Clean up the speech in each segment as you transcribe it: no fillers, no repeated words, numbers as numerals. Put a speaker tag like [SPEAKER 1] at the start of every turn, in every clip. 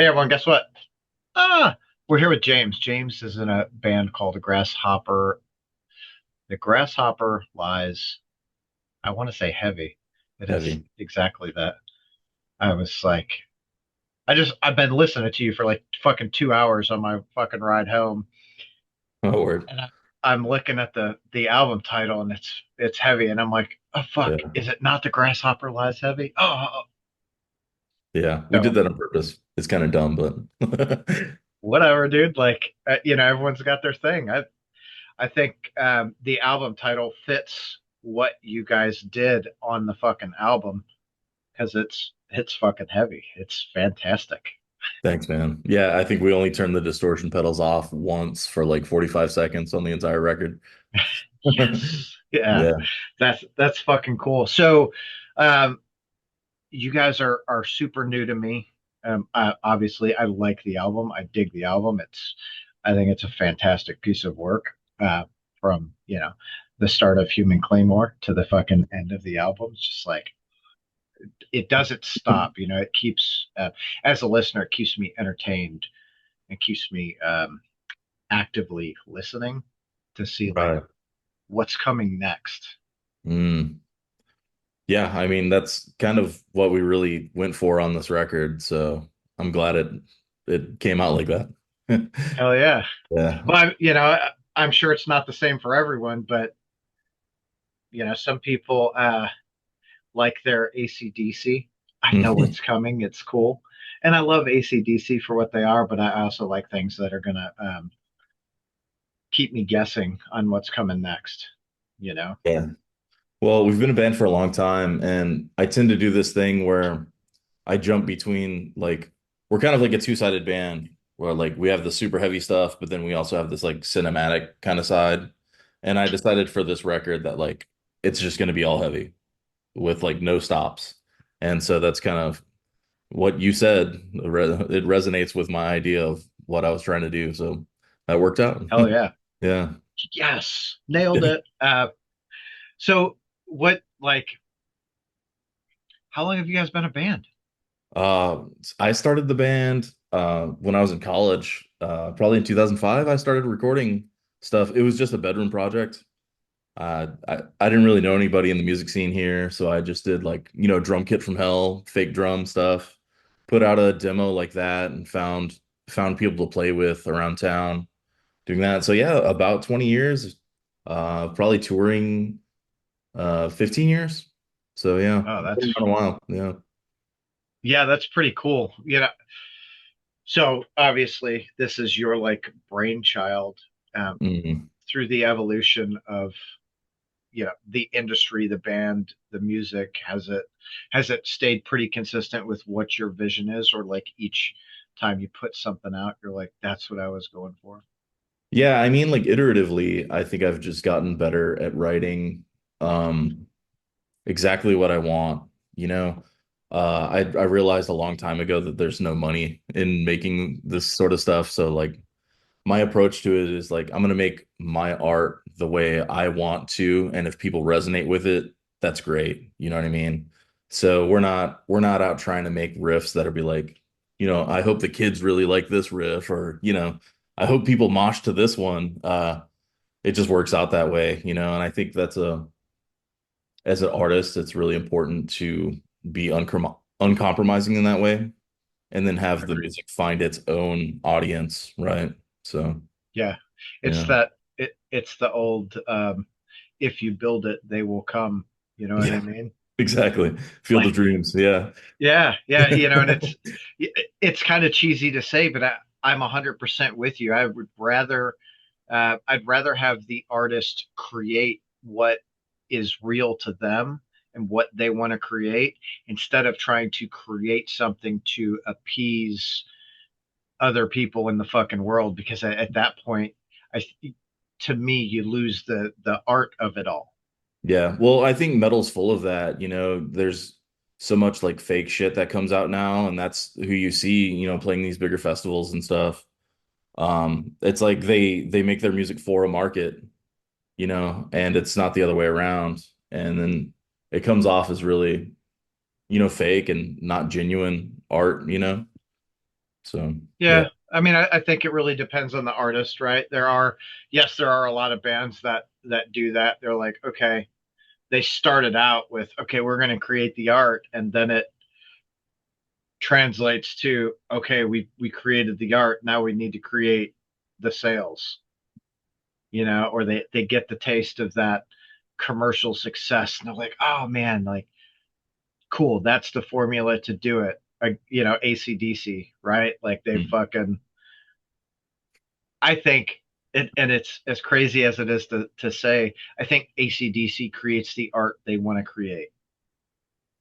[SPEAKER 1] Hey everyone, guess what? Ah, we're here with James. James is in a band called the Grasshopper. The Grasshopper Lies, I want to say heavy. It is
[SPEAKER 2] Heavy.
[SPEAKER 1] exactly that. I was like, I've been listening to you for like fucking 2 hours on my fucking ride home,
[SPEAKER 2] Oh, word.
[SPEAKER 1] and I'm looking at the album title and it's heavy, and I'm like, oh fuck,
[SPEAKER 2] Yeah.
[SPEAKER 1] is it not the Grasshopper Lies Heavy? Oh,
[SPEAKER 2] Yeah. We did
[SPEAKER 1] so
[SPEAKER 2] that on purpose. It's kind of dumb, but
[SPEAKER 1] whatever, dude. Like, everyone's got their thing. I think the album title fits what you guys did on the fucking album because it's fucking heavy. It's fantastic.
[SPEAKER 2] thanks, man. Yeah, I think we only turned the distortion pedals off once for like 45 seconds on the entire record.
[SPEAKER 1] Yes, yeah,
[SPEAKER 2] Yeah.
[SPEAKER 1] that's fucking cool. So, um, you guys are super new to me. Obviously, I like the album. I dig the album. I think it's a fantastic piece of work. From the start of Human Claymore to the fucking end of the album. It's just like it doesn't stop. It keeps as a listener, it keeps me entertained and keeps me actively listening to see like
[SPEAKER 2] Right.
[SPEAKER 1] what's coming next.
[SPEAKER 2] Mm. Yeah, I mean that's kind of what we really went for on this record, so I'm glad it came out like that.
[SPEAKER 1] Hell yeah.
[SPEAKER 2] Yeah.
[SPEAKER 1] Well, I'm sure it's not the same for everyone, but some people like their ACDC. I know what's coming. It's cool. And I love ACDC for what they are, but I also like things that are going to keep me guessing on what's coming next, you know?
[SPEAKER 2] Yeah. Well, we've been a band for a long time, and I tend to do this thing where I jump between like we're kind of like a two-sided band where like we have the super heavy stuff, but then we also have this like cinematic kind of side. And I decided for this record that like it's just going to be all heavy with like no stops. And so that's kind of what you said. It resonates with my idea of what I was trying to do. So that worked out.
[SPEAKER 1] Hell yeah.
[SPEAKER 2] Yeah.
[SPEAKER 1] Yes. Nailed it. So what, like, how long have you guys been a band?
[SPEAKER 2] Uh, I started the band when I was in college. Probably in 2005, I started recording stuff. It was just a bedroom project. I didn't really know anybody in the music scene here, so I just did like, drum kit from hell, fake drum stuff, put out a demo like that and found people to play with around town doing that. So yeah, about 20 years, probably touring 15 years. So yeah,
[SPEAKER 1] Oh,
[SPEAKER 2] it's been a while. Yeah.
[SPEAKER 1] yeah, that's pretty cool. So obviously this is your like brainchild um,
[SPEAKER 2] Mhm.
[SPEAKER 1] through the evolution of, the industry, the band, the music. Has it stayed pretty consistent with what your vision is, or like each time you put something out, you're like, that's what I was going for?
[SPEAKER 2] Yeah, I mean, like iteratively, I think I've just gotten better at writing um, exactly what I want. You know, I realized a long time ago that there's no money in making this sort of stuff. So like my approach to it is like I'm gonna make my art the way I want to, and if people resonate with it, that's great. You know what I mean? So we're not out trying to make riffs that'll be like, I hope the kids really like this riff, or I hope people mosh to this one. It just works out that way, and I think that's a as an artist, it's really important to be uncompromising in that way, and then have the
[SPEAKER 1] Agreed.
[SPEAKER 2] music find its own audience, right? So
[SPEAKER 1] Yeah, it's
[SPEAKER 2] yeah.
[SPEAKER 1] that it's the old if you build it, they will come. You know what I
[SPEAKER 2] Yeah,
[SPEAKER 1] mean?
[SPEAKER 2] exactly. Field of
[SPEAKER 1] Like,
[SPEAKER 2] Dreams. Yeah.
[SPEAKER 1] yeah, yeah, and it's kind of cheesy to say, but I'm 100% with you. I'd rather have the artist create what is real to them and what they want to create instead of trying to create something to appease other people in the fucking world. Because at that point, I, to me, you lose the art of it all.
[SPEAKER 2] Yeah. Well, I think metal's full of that. There's so much like fake shit that comes out now, and that's who you see, playing these bigger festivals and stuff. It's like they make their music for a market, and it's not the other way around. And then it comes off as really, fake and not genuine art. So yeah.
[SPEAKER 1] Yeah. I mean, I think it really depends on the artist, right? Yes, there are a lot of bands that do that. They're like, okay, they started out with, okay, we're going to create the art, and then it translates to, okay, we created the art, now we need to create the sales, or they get the taste of that commercial success, and they're like, oh man, like cool, that's the formula to do it. ACDC, right? Like they
[SPEAKER 2] Mm.
[SPEAKER 1] fucking, I think and it's as crazy as it is to say, I think ACDC creates the art they want to create.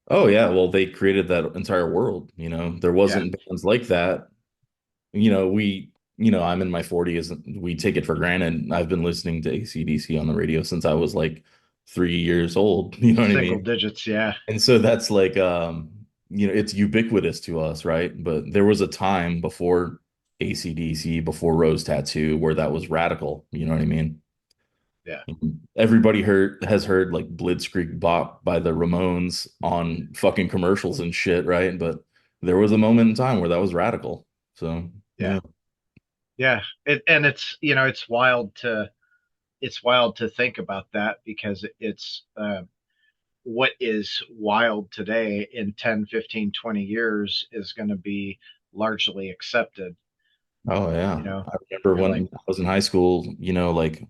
[SPEAKER 2] Oh yeah, well they created that entire world, There
[SPEAKER 1] Yeah,
[SPEAKER 2] wasn't bands like that. I'm in my 40s, we take it for granted. I've been listening to AC/DC on the radio since I was like 3 years old, you know what I
[SPEAKER 1] single
[SPEAKER 2] mean?
[SPEAKER 1] digits. Yeah,
[SPEAKER 2] And so that's like it's ubiquitous to us, right? But there was a time before AC/DC, before Rose Tattoo, where that was radical, you know what I mean?
[SPEAKER 1] yeah.
[SPEAKER 2] Everybody has heard like Blitzkrieg Bop by the Ramones on fucking commercials and shit, right? But there was a moment in time where that was radical. So,
[SPEAKER 1] Yeah,
[SPEAKER 2] yeah.
[SPEAKER 1] yeah. It's wild to think about that, because it's what is wild today in 10, 15, 20 years is going to be largely accepted.
[SPEAKER 2] Oh
[SPEAKER 1] You
[SPEAKER 2] yeah.
[SPEAKER 1] know,
[SPEAKER 2] I remember
[SPEAKER 1] you're like,
[SPEAKER 2] when I was in high school, like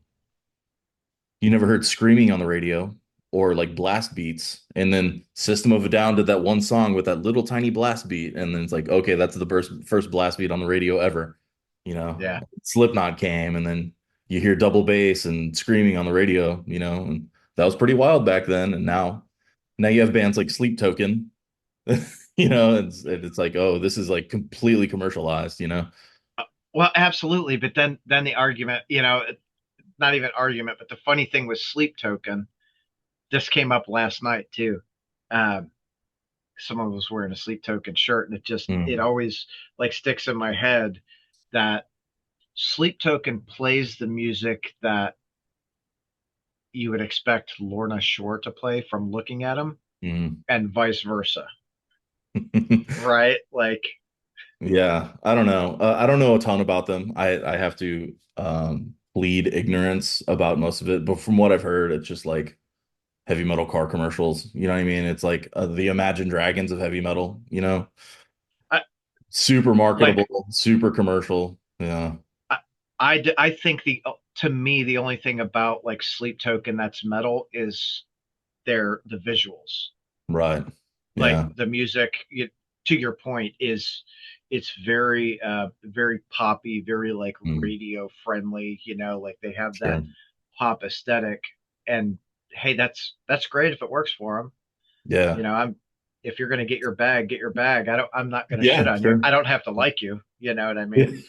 [SPEAKER 2] you never heard screaming on the radio or like blast beats. And then System of a Down did that one song with that little tiny blast beat. And then it's like, okay, that's the first blast beat on the radio ever.
[SPEAKER 1] yeah,
[SPEAKER 2] Slipknot came and then you hear double bass and screaming on the radio, and that was pretty wild back then. And now you have bands like Sleep Token, it's like, oh, this is like completely commercialized.
[SPEAKER 1] well, absolutely. But then the argument, not even argument, but the funny thing with Sleep Token, this came up last night too. Um, Someone was wearing a Sleep Token shirt, and it
[SPEAKER 2] Mm,
[SPEAKER 1] always like sticks in my head that Sleep Token plays the music that you would expect Lorna Shore to play from looking at him,
[SPEAKER 2] mm.
[SPEAKER 1] and vice versa, right? Like,
[SPEAKER 2] Yeah, I don't know. I don't know a ton about them. I have to plead ignorance about most of it, but from what I've heard, it's just like heavy metal car commercials. You know what I mean? It's like the Imagine Dragons of heavy metal.
[SPEAKER 1] I
[SPEAKER 2] Super
[SPEAKER 1] like
[SPEAKER 2] marketable, super commercial. Yeah,
[SPEAKER 1] I I think the to me the only thing about like Sleep Token that's metal is the visuals.
[SPEAKER 2] right.
[SPEAKER 1] Like
[SPEAKER 2] Yeah.
[SPEAKER 1] the music, to your point, is it's very poppy, very like
[SPEAKER 2] Mm,
[SPEAKER 1] radio friendly, like they have that
[SPEAKER 2] sure.
[SPEAKER 1] pop aesthetic. And hey, that's great if it works for them.
[SPEAKER 2] Yeah.
[SPEAKER 1] I'm If you're going to get your bag. I'm not going to shit
[SPEAKER 2] Yeah,
[SPEAKER 1] on you.
[SPEAKER 2] sure.
[SPEAKER 1] I don't have to like you. You know what I
[SPEAKER 2] Yeah.
[SPEAKER 1] mean?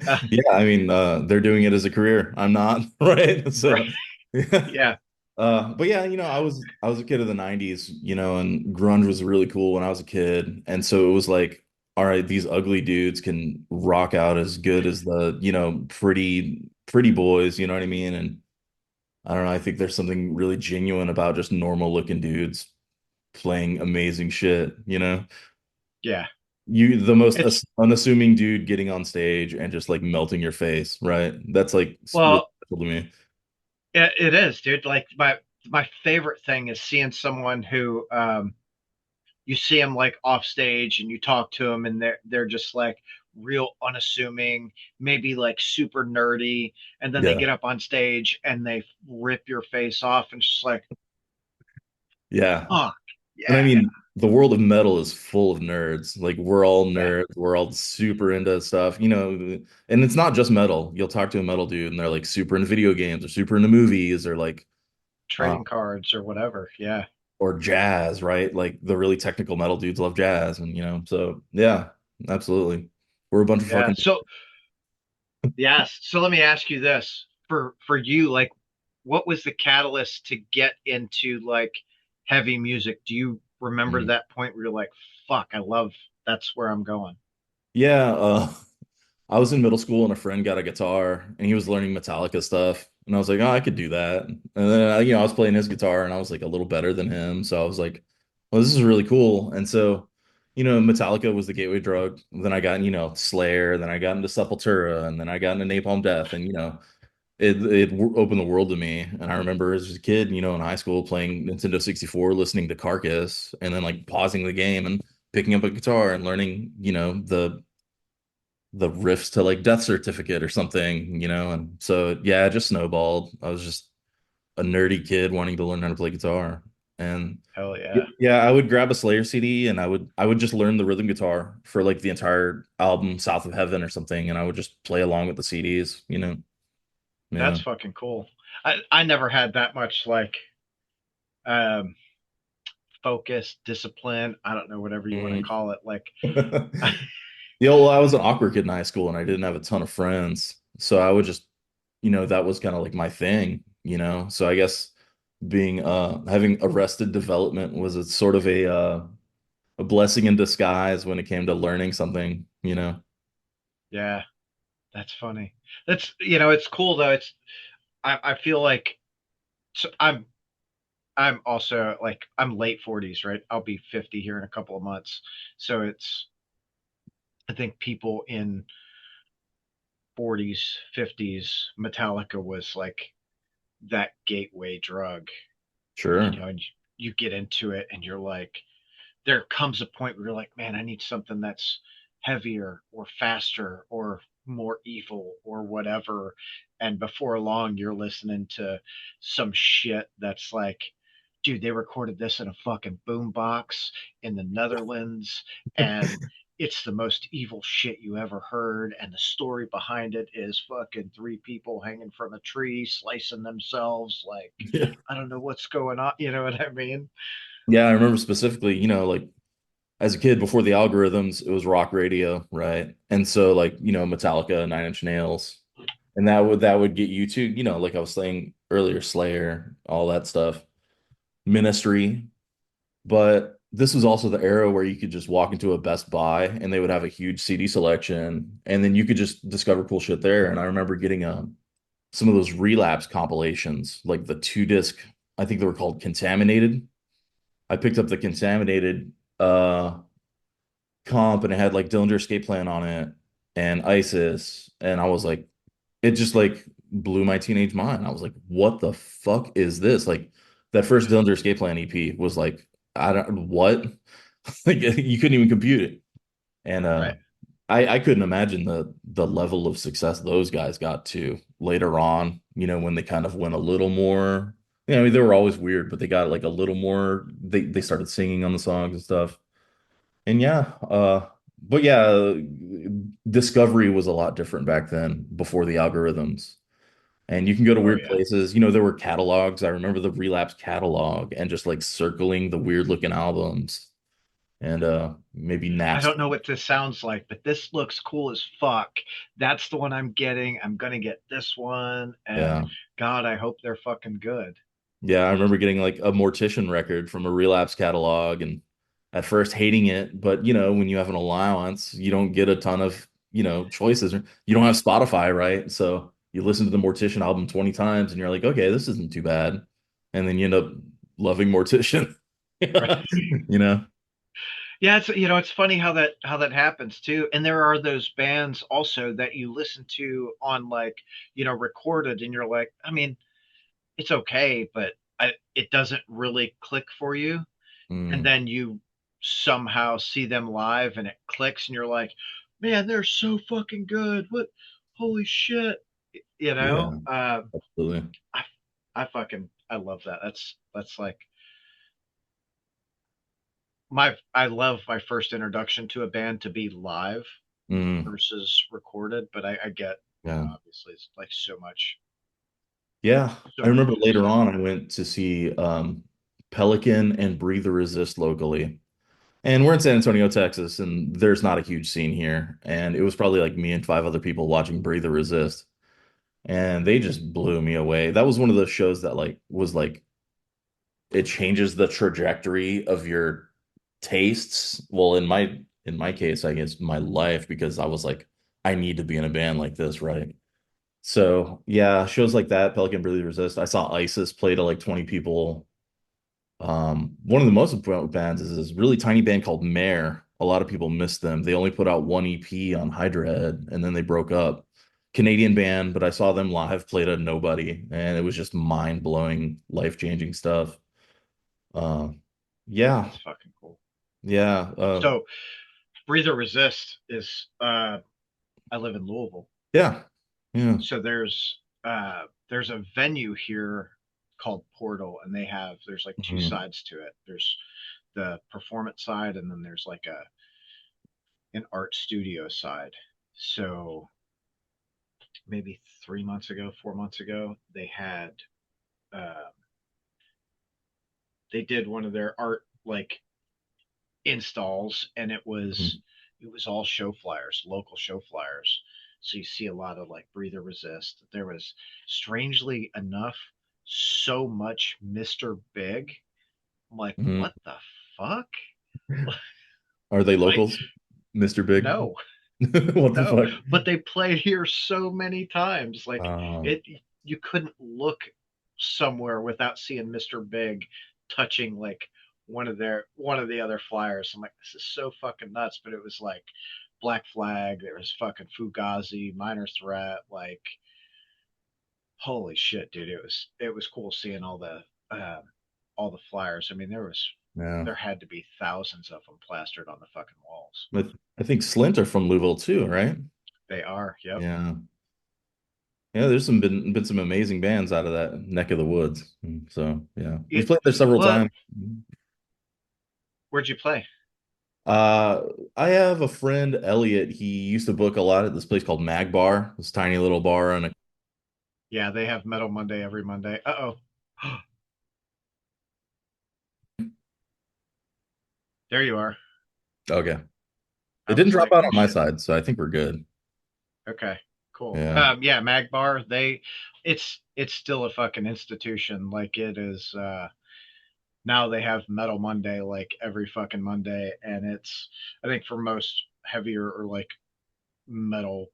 [SPEAKER 1] Uh,
[SPEAKER 2] Yeah, I mean, they're doing it as a career. I'm not, right?
[SPEAKER 1] right.
[SPEAKER 2] So, yeah.
[SPEAKER 1] Yeah.
[SPEAKER 2] But yeah, I was a kid of the 90s, and grunge was really cool when I was a kid. And so it was like, all right, these ugly dudes can rock out as good as the, pretty boys, you know what I mean? And I don't know, I think there's something really genuine about just normal looking dudes playing amazing shit.
[SPEAKER 1] Yeah.
[SPEAKER 2] The most
[SPEAKER 1] It's
[SPEAKER 2] unassuming dude getting on stage and just like melting your face, right? That's like really
[SPEAKER 1] Well,
[SPEAKER 2] special to me.
[SPEAKER 1] it is, dude. Like my favorite thing is seeing someone who you see them like off stage, and you talk to them, and they're just like real unassuming, maybe like super nerdy, and then they
[SPEAKER 2] Yeah.
[SPEAKER 1] get up on stage and they rip your face off, and it's just like,
[SPEAKER 2] Yeah.
[SPEAKER 1] fuck
[SPEAKER 2] And I
[SPEAKER 1] yeah,
[SPEAKER 2] mean, the world of metal is full of nerds. Like we're all
[SPEAKER 1] yeah.
[SPEAKER 2] nerds. We're all super into stuff. And it's not just metal. You'll talk to a metal dude and they're like super into video games or super into movies or like uh
[SPEAKER 1] Trading cards or whatever. Yeah,
[SPEAKER 2] or jazz, right? Like the really technical metal dudes love jazz and so yeah, absolutely. We're a bunch of
[SPEAKER 1] yeah.
[SPEAKER 2] fucking
[SPEAKER 1] So yes. So let me ask you this: for you, like, what was the catalyst to get into like heavy music? Do you remember
[SPEAKER 2] Mhm.
[SPEAKER 1] that point where you're like, fuck, that's where I'm going?
[SPEAKER 2] Yeah, I was in middle school and a friend got a guitar and he was learning Metallica stuff. And I was like, oh, I could do that. And then, I was playing his guitar and I was like a little better than him. So I was like, well, this is really cool. And so Metallica was the gateway drug. Then I got, Slayer, then I got into Sepultura, and then I got into Napalm Death, and it opened the world to me. And I remember as a kid, in high school playing Nintendo 64, listening to Carcass, and then like pausing the game and picking up a guitar and learning, the riffs to like Death Certificate or something, and so yeah, it just snowballed. I was just a nerdy kid wanting to learn how to play guitar. And
[SPEAKER 1] Hell yeah.
[SPEAKER 2] yeah, I would grab a Slayer CD and I would just learn the rhythm guitar for like the entire album South of Heaven or something, and I would just play along with the CDs. Yeah.
[SPEAKER 1] That's fucking cool. I never had that much like um focus, discipline. I don't know, whatever you want to
[SPEAKER 2] Mm.
[SPEAKER 1] call it. Like,
[SPEAKER 2] Well, I was an awkward kid in high school and I didn't have a ton of friends. So I would just, that was kind of like my thing. So I guess being having arrested development was a sort of a blessing in disguise when it came to learning something.
[SPEAKER 1] yeah, that's funny. That's it's cool though. I feel like so I'm also like I'm late 40s, right? I'll be 50 here in a couple of months. So I think people in 40s, 50s, Metallica was like that gateway drug,
[SPEAKER 2] Sure.
[SPEAKER 1] and you get into it and you're like, there comes a point where you're like, man, I need something that's heavier or faster or more evil or whatever. And before long, you're listening to some shit that's like, dude, they recorded this in a fucking boombox in the Netherlands, and it's the most evil shit you ever heard. And the story behind it is fucking three people hanging from a tree, slicing themselves. Like,
[SPEAKER 2] Yeah.
[SPEAKER 1] I don't know what's going on. You know what I mean?
[SPEAKER 2] Yeah, I remember specifically, like as a kid before the algorithms, it was rock radio, right? And so like, Metallica, Nine Inch Nails, and that would get you to, like I was saying earlier, Slayer, all that stuff, Ministry. But this was also the era where you could just walk into a Best Buy and they would have a huge CD selection, and then you could just discover cool shit there. And I remember getting some of those relapse compilations, like the 2 disc, I think they were called Contaminated. I picked up the Contaminated comp and it had like Dillinger Escape Plan on it and ISIS. And I was like, it just like blew my teenage mind. I was like, what the fuck is this? Like that first Dillinger Escape Plan EP was like, I don't what? Like you couldn't even compute it. And
[SPEAKER 1] Right.
[SPEAKER 2] I couldn't imagine the level of success those guys got to later on, when they kind of went a little more, I mean, they were always weird, but they got like a little more, they started singing on the songs and stuff. And yeah, but yeah, discovery was a lot different back then before the algorithms. And you can go to
[SPEAKER 1] Oh
[SPEAKER 2] weird
[SPEAKER 1] yeah.
[SPEAKER 2] places. There were catalogs. I remember the Relapse catalog and just like circling the weird looking albums and maybe
[SPEAKER 1] I don't
[SPEAKER 2] Napster.
[SPEAKER 1] know what this sounds like, but this looks cool as fuck. That's the one I'm getting. I'm gonna get this one, and
[SPEAKER 2] Yeah.
[SPEAKER 1] God, I hope they're fucking good.
[SPEAKER 2] Yeah, I remember getting like a Mortician record from a Relapse catalog and at first hating it, but when you have an allowance, you don't get a ton of, choices. You don't have Spotify, right? So you listen to the Mortician album 20 times and you're like, okay, this isn't too bad. And then you end up loving Mortician.
[SPEAKER 1] Right?
[SPEAKER 2] You know?
[SPEAKER 1] Yeah, it's funny how that happens too. And there are those bands also that you listen to on like recorded, and you're like, I mean, it's okay, but it doesn't really click for you. And
[SPEAKER 2] Mm,
[SPEAKER 1] then you somehow see them live, and it clicks, and you're like, man, they're so fucking good. What? Holy shit! You
[SPEAKER 2] yeah,
[SPEAKER 1] know.
[SPEAKER 2] absolutely.
[SPEAKER 1] I I love that. That's like I love my first introduction to a band to be live
[SPEAKER 2] Mm,
[SPEAKER 1] versus recorded, but I get,
[SPEAKER 2] yeah.
[SPEAKER 1] obviously it's like
[SPEAKER 2] Yeah.
[SPEAKER 1] so
[SPEAKER 2] I
[SPEAKER 1] much
[SPEAKER 2] remember
[SPEAKER 1] good
[SPEAKER 2] later
[SPEAKER 1] stuff.
[SPEAKER 2] on I went to see Pelican and Breathe the Resist locally. And we're in San Antonio, Texas, and there's not a huge scene here. And it was probably like me and 5 other people watching Breathe or Resist. And they just blew me away. That was one of those shows that like was like it changes the trajectory of your tastes. Well, in my case, I guess my life, because I was like, I need to be in a band like this, right? So yeah, shows like that, Pelican Breathe Resist. I saw ISIS play to like 20 people. One of the most important bands is this really tiny band called Mare. a lot of people missed them. They only put out one EP on Hydra Head, and then they broke up. Canadian band, but I saw them live, played a nobody, and it was just mind-blowing, life-changing stuff. Uh, yeah,
[SPEAKER 1] That's fucking cool.
[SPEAKER 2] yeah,
[SPEAKER 1] So Breather Resist is I live in Louisville.
[SPEAKER 2] yeah, yeah.
[SPEAKER 1] So there's a venue here called Portal, and there's like two
[SPEAKER 2] Mhm.
[SPEAKER 1] sides to it. There's the performance side, and then there's like a an art studio side. So maybe 3 months ago, 4 months ago, uh, they did one of their art like installs, and
[SPEAKER 2] Mhm.
[SPEAKER 1] it was all show flyers, local show flyers. So you see a lot of like Breather Resist. There was, strangely enough, so much Mr. Big. I'm like,
[SPEAKER 2] Mhm.
[SPEAKER 1] what the fuck?
[SPEAKER 2] Are they
[SPEAKER 1] Like,
[SPEAKER 2] locals, Mr. Big?
[SPEAKER 1] no,
[SPEAKER 2] What the
[SPEAKER 1] no.
[SPEAKER 2] fuck?
[SPEAKER 1] But they played here so many times. Like
[SPEAKER 2] Um,
[SPEAKER 1] it, you couldn't look somewhere without seeing Mr. Big touching like one of the other flyers. I'm like, this is so fucking nuts. But it was like Black Flag. There was fucking Fugazi, Minor Threat. Like, holy shit, dude! It was cool seeing all the flyers. I mean,
[SPEAKER 2] yeah.
[SPEAKER 1] there had to be thousands of them plastered on the fucking walls.
[SPEAKER 2] But I think Slint are from Louisville too, right?
[SPEAKER 1] They are. Yep.
[SPEAKER 2] Yeah. Yeah, there's been some amazing bands out of that neck of the woods. So yeah, we've
[SPEAKER 1] It,
[SPEAKER 2] played there several
[SPEAKER 1] what?
[SPEAKER 2] times.
[SPEAKER 1] Where'd you play?
[SPEAKER 2] Uh, I have a friend, Elliot. He used to book a lot at this place called Mag Bar, this tiny little bar on a.
[SPEAKER 1] Yeah, they have Metal Monday every Monday. Uh oh. There you are.
[SPEAKER 2] Okay. It
[SPEAKER 1] I
[SPEAKER 2] didn't
[SPEAKER 1] was
[SPEAKER 2] drop
[SPEAKER 1] like,
[SPEAKER 2] out
[SPEAKER 1] oh
[SPEAKER 2] on my
[SPEAKER 1] shit.
[SPEAKER 2] side, so I think we're good.
[SPEAKER 1] Okay, cool.
[SPEAKER 2] Yeah.
[SPEAKER 1] Yeah, Magbar, it's still a fucking institution. Like it is now they have Metal Monday like every fucking Monday, and it's, I think for most heavier or like metal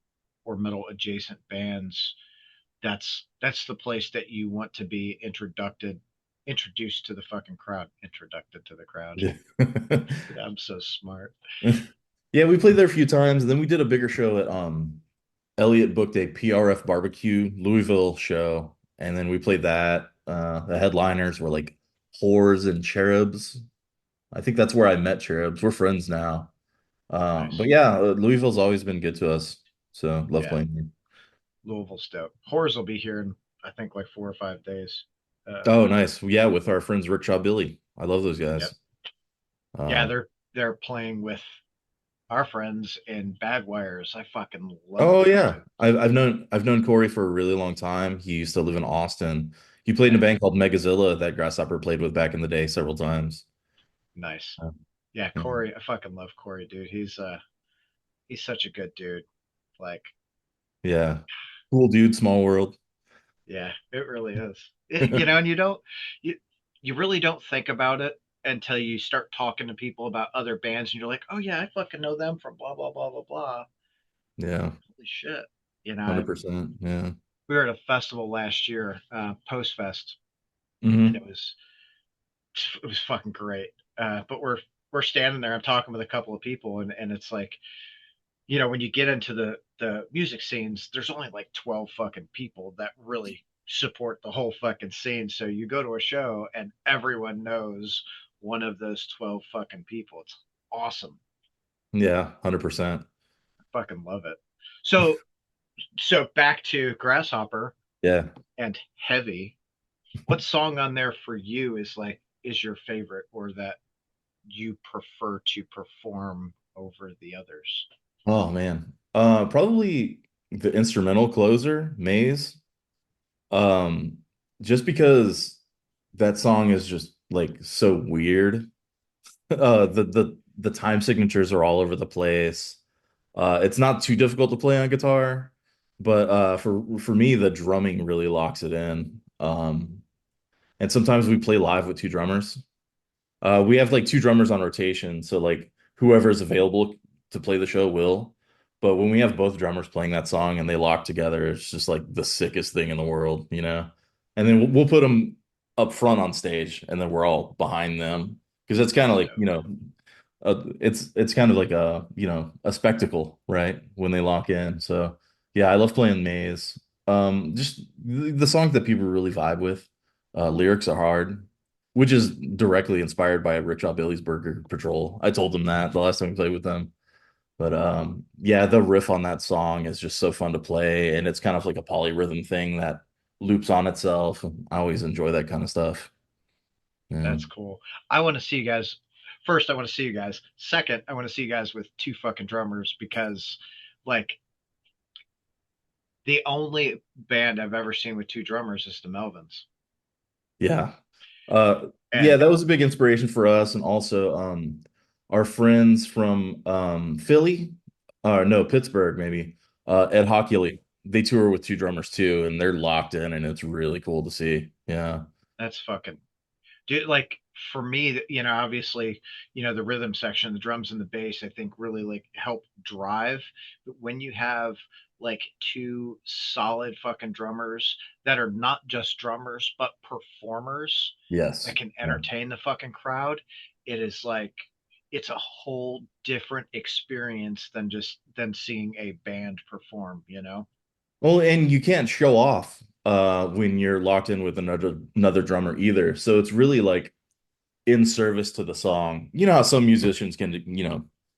[SPEAKER 1] or metal adjacent bands, that's the place that you want to be introduced to the fucking crowd. Introduced to the crowd.
[SPEAKER 2] Yeah.
[SPEAKER 1] I'm so smart.
[SPEAKER 2] Yeah, we played there a few times, and then we did a bigger show at Elliot booked a PRF barbecue Louisville show, and then we played that. The headliners were like Whores and Cherubs. I think that's where I met Cherubs. We're friends now. But
[SPEAKER 1] Nice.
[SPEAKER 2] yeah, Louisville's always been good to us. So love
[SPEAKER 1] Yeah.
[SPEAKER 2] playing here.
[SPEAKER 1] Louisville Stout. Horrors will be here in, I think, like 4 or 5 days.
[SPEAKER 2] Oh, nice. Yeah, with our friends Rickshaw Billy. I love those
[SPEAKER 1] Yep.
[SPEAKER 2] guys.
[SPEAKER 1] Yeah,
[SPEAKER 2] Uh,
[SPEAKER 1] they're playing with our friends in Bad Wires. I fucking love
[SPEAKER 2] oh
[SPEAKER 1] those
[SPEAKER 2] yeah.
[SPEAKER 1] dudes.
[SPEAKER 2] I've known Corey for a really long time. He used to live in Austin. He played in a
[SPEAKER 1] Yeah,
[SPEAKER 2] band called Megazilla that Grasshopper played with back in the day several times.
[SPEAKER 1] nice.
[SPEAKER 2] Uh,
[SPEAKER 1] Yeah,
[SPEAKER 2] yeah.
[SPEAKER 1] Corey. I fucking love Corey, dude. He's such a good dude. Like,
[SPEAKER 2] Yeah. Cool dude, small world.
[SPEAKER 1] yeah, it really is. You know, and you you really don't think about it until you start talking to people about other bands, and you're like, oh yeah, I fucking know them from blah blah blah blah blah.
[SPEAKER 2] Yeah.
[SPEAKER 1] Holy shit. You know,
[SPEAKER 2] 100%. Yeah.
[SPEAKER 1] we were at a festival last year, Post Fest, and
[SPEAKER 2] Hmm.
[SPEAKER 1] it was fucking great. But we're standing there. I'm talking with a couple of people, and it's like, you know, when you get into the music scenes, there's only like 12 fucking people that really support the whole fucking scene. So you go to a show and everyone knows one of those 12 fucking people. It's awesome.
[SPEAKER 2] Yeah, 100%.
[SPEAKER 1] I fucking love it. So back to Grasshopper
[SPEAKER 2] Yeah.
[SPEAKER 1] and Heavy. What song on there for you is your favorite, or that you prefer to perform over the others?
[SPEAKER 2] Oh man. Probably the instrumental closer, Maze. Um, just because that song is just like so weird. The time signatures are all over the place. It's not too difficult to play on guitar, but for me, the drumming really locks it in. And sometimes we play live with two drummers. We have like two drummers on rotation, so like whoever is available to play the show will. But when we have both drummers playing that song and they lock together, it's just like the sickest thing in the world, you know? And then we'll put them up front on stage and then we're all behind them because that's kind of
[SPEAKER 1] That's
[SPEAKER 2] like,
[SPEAKER 1] dope.
[SPEAKER 2] It's kind of like a, a spectacle, right? When they lock in. So yeah, I love playing Maze. Just the songs that people really vibe with. Lyrics are hard, which is directly inspired by Rich Hot Billy's Burger Patrol. I told them that the last time we played with them. But yeah, the riff on that song is just so fun to play, and it's kind of like a polyrhythm thing that loops on itself. I always enjoy that kind of stuff. Yeah.
[SPEAKER 1] That's cool. I want to see you guys. First, I want to see you guys. Second, I want to see you guys with two fucking drummers because, like, the only band I've ever seen with two drummers is the Melvins.
[SPEAKER 2] Yeah. Yeah,
[SPEAKER 1] And
[SPEAKER 2] that was a big inspiration for us. And also our friends from Philly, or no, Pittsburgh, maybe, Ed Hockley, they tour with two drummers too, and they're locked in, and it's really cool to see. Yeah.
[SPEAKER 1] that's fucking dude, like for me, obviously, the rhythm section, the drums and the bass, I think really like help drive. But when you have like two solid fucking drummers that are not just drummers but performers that
[SPEAKER 2] Yes.
[SPEAKER 1] can
[SPEAKER 2] Yeah.
[SPEAKER 1] entertain the fucking crowd, it is like it's a whole different experience than seeing a band perform.
[SPEAKER 2] Well, and you can't show off when you're locked in with another drummer either. So it's really like in service to the song. You know how some musicians can,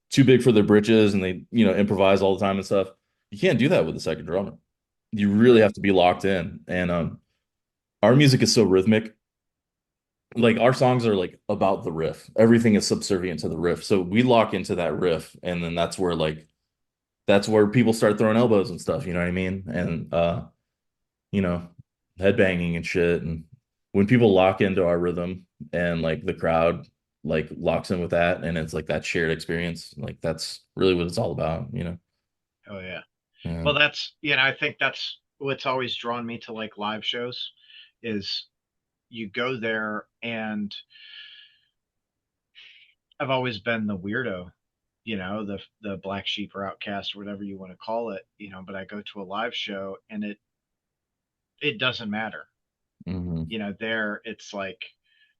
[SPEAKER 2] too big for their britches and they, improvise all the time and stuff. You can't do that with a second drummer. You really
[SPEAKER 1] Right.
[SPEAKER 2] have to be locked in. And our music is so rhythmic. Like our songs are like about the riff. Everything is subservient to the riff. So we lock into that riff, and then that's where people start throwing elbows and stuff, you know what I mean? And you know, headbanging and shit. And when people lock into our rhythm and like the crowd like locks in with that, and it's like that shared experience, like that's really what it's all about.
[SPEAKER 1] Oh yeah.
[SPEAKER 2] Yeah.
[SPEAKER 1] Well, I think that's what's always drawn me to like live shows is you go there and I've always been the weirdo, the black sheep or outcast or whatever you want to call it, but I go to a live show and it doesn't matter.
[SPEAKER 2] Hmm.
[SPEAKER 1] There it's like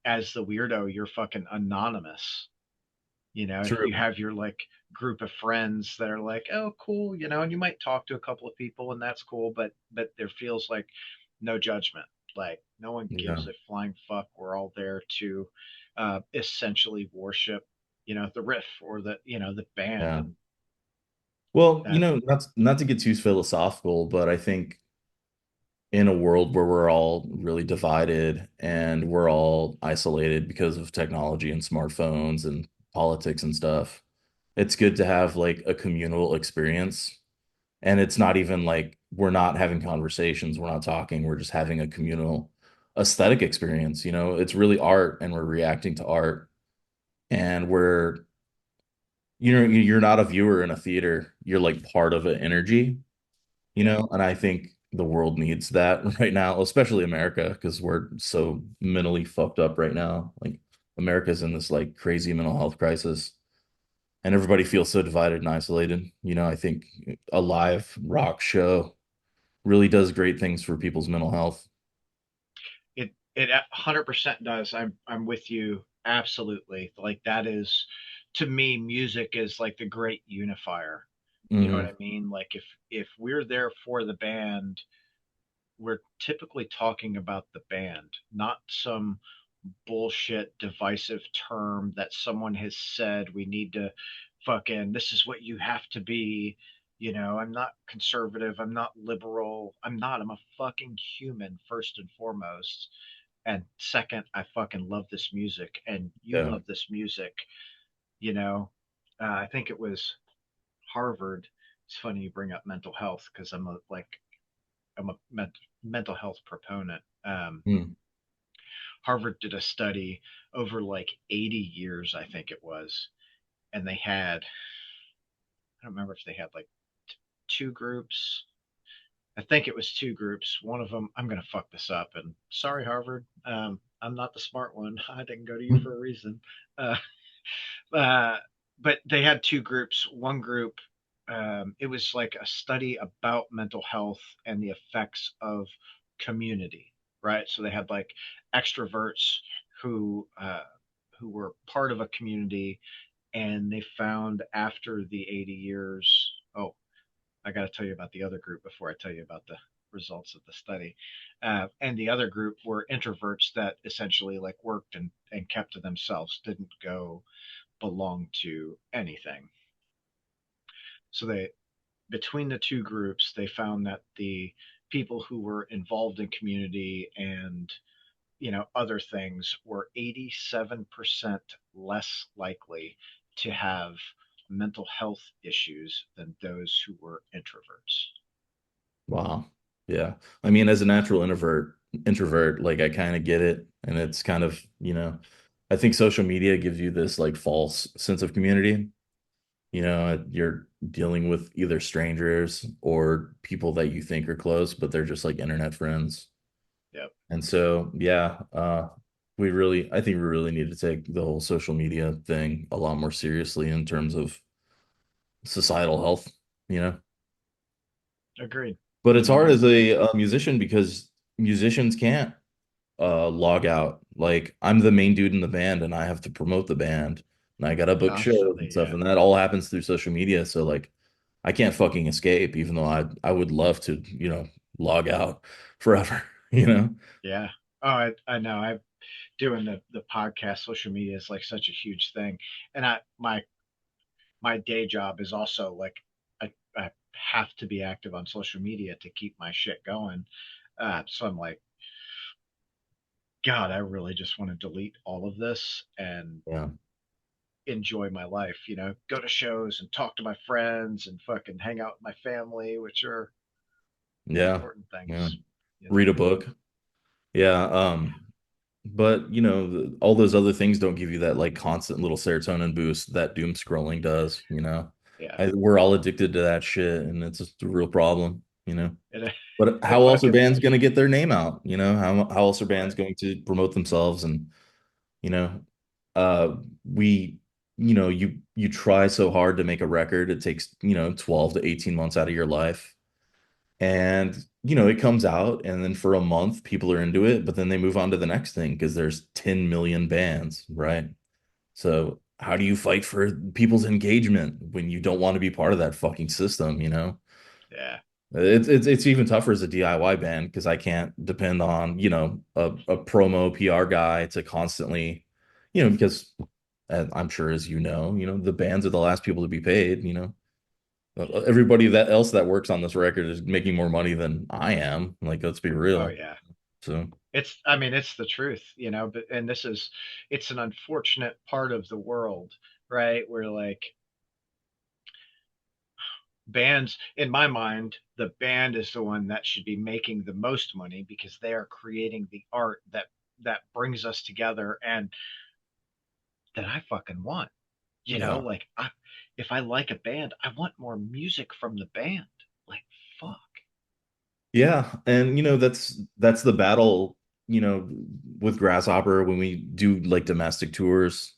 [SPEAKER 1] as the weirdo, you're fucking anonymous. You
[SPEAKER 2] True.
[SPEAKER 1] have your like group of friends that are like, oh, cool, and you might talk to a couple of people and that's cool, but there feels like no judgment. Like no one
[SPEAKER 2] Yeah.
[SPEAKER 1] gives a flying fuck. We're all there to essentially worship, the riff or the band
[SPEAKER 2] Yeah.
[SPEAKER 1] and
[SPEAKER 2] Well,
[SPEAKER 1] that.
[SPEAKER 2] not to get too philosophical, but I think in a world where we're all really divided and we're all isolated because of technology and smartphones and politics and stuff, it's good to have like a communal experience. And it's not even like we're not having conversations, we're not talking, we're just having a communal aesthetic experience. It's really art and we're reacting to art. And you're not a viewer in a theater, you're like part of an energy,
[SPEAKER 1] Yeah.
[SPEAKER 2] and I think the world needs that right now, especially America, because we're so mentally fucked up right now. Like America's in this like crazy mental health crisis and everybody feels so divided and isolated. I think a live rock show really does great things for people's mental health.
[SPEAKER 1] It 100% does. I'm with you absolutely. Like that is to me, music is like the great unifier. You know what
[SPEAKER 2] Hmm.
[SPEAKER 1] I mean? Like if we're there for the band, we're typically talking about the band, not some bullshit divisive term that someone has said we need to fucking this is what you have to be. I'm not conservative, I'm not liberal, I'm a fucking human first and foremost. And second, I fucking love this music and you
[SPEAKER 2] Yeah.
[SPEAKER 1] love this music. You know, I think it was Harvard. It's funny you bring up mental health because I'm a mental health proponent.
[SPEAKER 2] Mm.
[SPEAKER 1] Harvard did a study over like 80 years, I think it was, and they had I don't remember if they had like two groups. I think it was two groups. One of them, I'm gonna fuck this up, and sorry, Harvard. I'm not the smart one. I didn't go to you for a reason. Uh, uh, but they had two groups. One group, it was like a study about mental health and the effects of community, right? So they had like extroverts who who were part of a community, And they found after the 80 years, oh, I got to tell you about the other group before I tell you about the results of the study. And the other group were introverts that essentially like worked and kept to themselves, didn't go belong to anything. So they, between the two groups, they found that the people who were involved in community and other things were 87% less likely to have mental health issues than those who were introverts.
[SPEAKER 2] Wow. Yeah. I mean, as a natural introvert, like I kind of get it. And it's kind of, I think social media gives you this like false sense of community. You're dealing with either strangers or people that you think are close, but they're just like internet friends.
[SPEAKER 1] Yep.
[SPEAKER 2] And so, yeah, I think we really need to take the whole social media thing a lot more seriously in terms of societal health, you know?
[SPEAKER 1] Agreed.
[SPEAKER 2] But it's hard as
[SPEAKER 1] Agreed.
[SPEAKER 2] a musician because musicians can't log out. Like I'm the main dude in the band and I have to promote the band and I gotta book shows and
[SPEAKER 1] Constantly.
[SPEAKER 2] stuff
[SPEAKER 1] Yeah.
[SPEAKER 2] and that all happens through social media. So like I can't fucking escape, even though I would love to, log out forever, you know?
[SPEAKER 1] Yeah. Oh, I know. I'm doing the podcast. Social media is like such a huge thing, and my day job is also like I have to be active on social media to keep my shit going. So I'm like, God, I really just want to delete all of this and
[SPEAKER 2] Yeah.
[SPEAKER 1] enjoy my life. Go to shows and talk to my friends and fucking hang out with my family, which are the
[SPEAKER 2] Yeah.
[SPEAKER 1] important
[SPEAKER 2] Yeah.
[SPEAKER 1] things. You
[SPEAKER 2] Read
[SPEAKER 1] know.
[SPEAKER 2] a book. Yeah. But all those other things don't give you that like constant little serotonin boost that doom scrolling does,
[SPEAKER 1] Yeah.
[SPEAKER 2] We're all addicted to that shit and it's just a real problem.
[SPEAKER 1] It
[SPEAKER 2] But
[SPEAKER 1] it
[SPEAKER 2] how else are
[SPEAKER 1] fucking
[SPEAKER 2] bands
[SPEAKER 1] is.
[SPEAKER 2] going to get their name out? How else are bands
[SPEAKER 1] Right.
[SPEAKER 2] going to promote themselves? And, you know, uh, we, you try so hard to make a record. It takes, 12 to 18 months out of your life. And, it comes out and then for a month people are into it, but then they move on to the next thing because there's 10 million bands, right? So how do you fight for people's engagement when you don't want to be part of that fucking system?
[SPEAKER 1] Yeah.
[SPEAKER 2] It's even tougher as a DIY band because I can't depend on, a promo PR guy to constantly, because I'm sure as the bands are the last people to be paid. Everybody that else that works on this record is making more money than I am. Like, let's be
[SPEAKER 1] Oh
[SPEAKER 2] real.
[SPEAKER 1] yeah.
[SPEAKER 2] So,
[SPEAKER 1] I mean, it's the truth. But and it's an unfortunate part of the world, right? Where like bands, in my mind, the band is the one that should be making the most money because they are creating the art that brings us together and that I fucking want.
[SPEAKER 2] yeah.
[SPEAKER 1] Like if I like a band, I want more music from the band. Like fuck.
[SPEAKER 2] Yeah, and that's the battle, with Grasshopper when we do like domestic tours.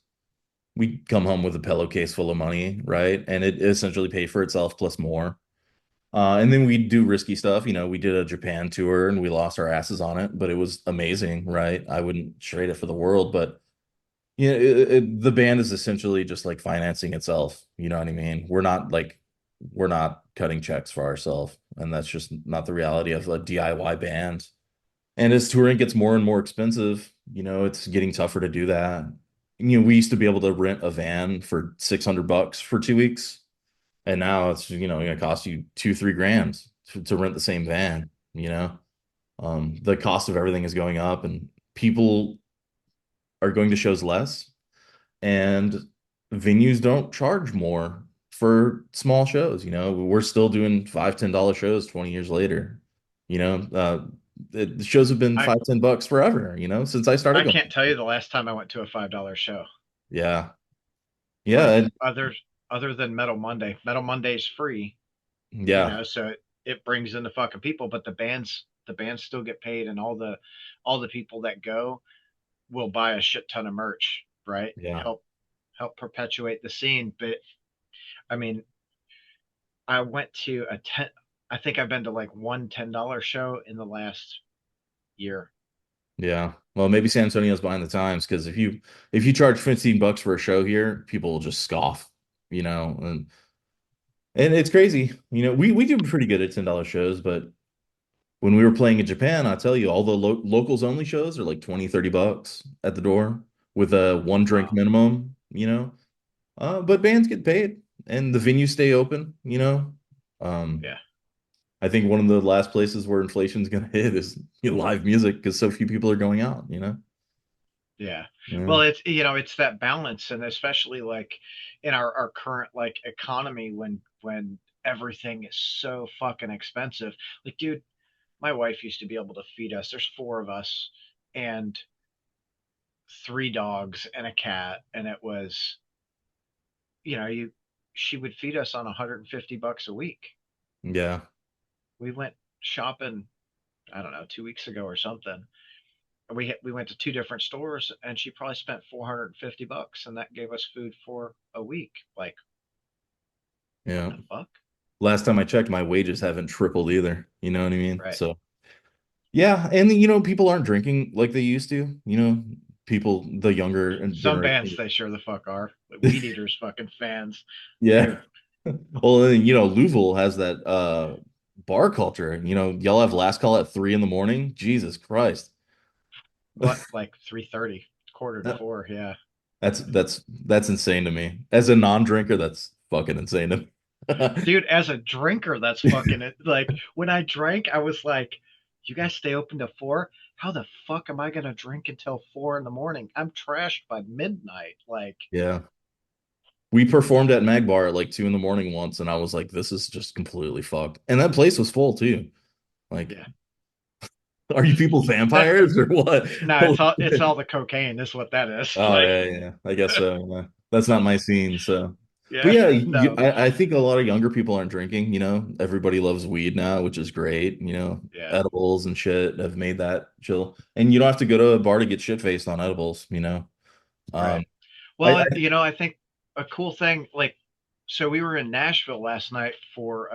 [SPEAKER 2] We come home with a pillowcase full of money, right? And it essentially paid for itself plus more. And then we do risky stuff. We did a Japan tour and we lost our asses on it, but it was amazing, right? I wouldn't trade it for the world, but the band is essentially just like financing itself. You know what I mean? We're not cutting checks for ourselves, and that's just not the reality of a DIY band. And as touring gets more and more expensive, it's getting tougher to do that. We used to be able to rent a van for 600 bucks for 2 weeks. And now it's, going to cost you 2, 3 grand to rent the same van. The cost of everything is going up and people are going to shows less and venues don't charge more for small shows. We're still doing $5, $10 shows 20 years later. The shows have been
[SPEAKER 1] I
[SPEAKER 2] 5, $10 forever, since I started
[SPEAKER 1] I
[SPEAKER 2] going.
[SPEAKER 1] can't tell you the last time I went to a $5 show.
[SPEAKER 2] Yeah. Yeah.
[SPEAKER 1] Like
[SPEAKER 2] And
[SPEAKER 1] other than Metal Monday. Metal Monday's free,
[SPEAKER 2] yeah.
[SPEAKER 1] so it brings in the fucking people, but the bands still get paid, and all the people that go will buy a shit ton of merch, right?
[SPEAKER 2] Yeah.
[SPEAKER 1] Help perpetuate the scene. But I mean, I went to a ten. I think I've been to like one $10 show in the last year.
[SPEAKER 2] Yeah. Well, maybe San Antonio's behind the times because if you charge $15 for a show here, people will just scoff, and it's crazy. We do pretty good at $10 shows, but when we were playing in Japan, I tell you, all the locals only shows are like 20, $30 at the door with a one drink
[SPEAKER 1] Wow.
[SPEAKER 2] minimum. But bands get paid and the venues stay open. Um,
[SPEAKER 1] Yeah.
[SPEAKER 2] I think one of the last places where inflation's gonna hit is live music because so few people are going out.
[SPEAKER 1] Yeah.
[SPEAKER 2] Yeah.
[SPEAKER 1] Well, it's that balance, and especially like in our current like economy when everything is so fucking expensive. Like, dude, my wife used to be able to feed us. There's four of us and three dogs and a cat, and it was, you she would feed us on $150 a week.
[SPEAKER 2] Yeah.
[SPEAKER 1] We went shopping, I don't know, 2 weeks ago or something. We went to two different stores, and she probably spent $450, and that gave us food for a week. Like, what
[SPEAKER 2] Yeah.
[SPEAKER 1] the fuck?
[SPEAKER 2] Last time I checked, my wages haven't tripled either. You know what I mean?
[SPEAKER 1] Right.
[SPEAKER 2] So yeah, and people aren't drinking like they used to. People, the younger
[SPEAKER 1] Some bands
[SPEAKER 2] generation.
[SPEAKER 1] they sure the fuck are. Like, Weed Eaters fucking fans,
[SPEAKER 2] Yeah.
[SPEAKER 1] dude.
[SPEAKER 2] Well, then, Louisville has that bar culture. Y'all have last call at 3 in the morning. Jesus Christ.
[SPEAKER 1] What, like 3:30, quarter to
[SPEAKER 2] That-
[SPEAKER 1] four? Yeah,
[SPEAKER 2] that's insane to me. As a non-drinker, that's fucking insane to me.
[SPEAKER 1] dude. As a drinker, that's fucking it. Like when I drank, I was like, "You guys stay open to four? How the fuck am I gonna drink until 4 in the morning? I'm trashed by midnight." Like,
[SPEAKER 2] Yeah. We performed at Mag Bar at like 2 in the morning once, and I was like, this is just completely fucked. And that place was full too. Like,
[SPEAKER 1] yeah.
[SPEAKER 2] are you people
[SPEAKER 1] That
[SPEAKER 2] vampires or what?
[SPEAKER 1] no,
[SPEAKER 2] Holy
[SPEAKER 1] it's
[SPEAKER 2] shit.
[SPEAKER 1] all the cocaine. Is what that is.
[SPEAKER 2] Oh
[SPEAKER 1] Like,
[SPEAKER 2] yeah, yeah. I guess so. Yeah. That's not my scene. So, but
[SPEAKER 1] yeah,
[SPEAKER 2] yeah,
[SPEAKER 1] no,
[SPEAKER 2] I think a lot of younger people aren't drinking. Everybody loves weed now, which is great.
[SPEAKER 1] yeah,
[SPEAKER 2] Edibles and shit have made that chill, and you don't have to go to a bar to get shit faced on edibles.
[SPEAKER 1] right.
[SPEAKER 2] Um, I
[SPEAKER 1] Well, I think a cool thing, like, so we were in Nashville last night for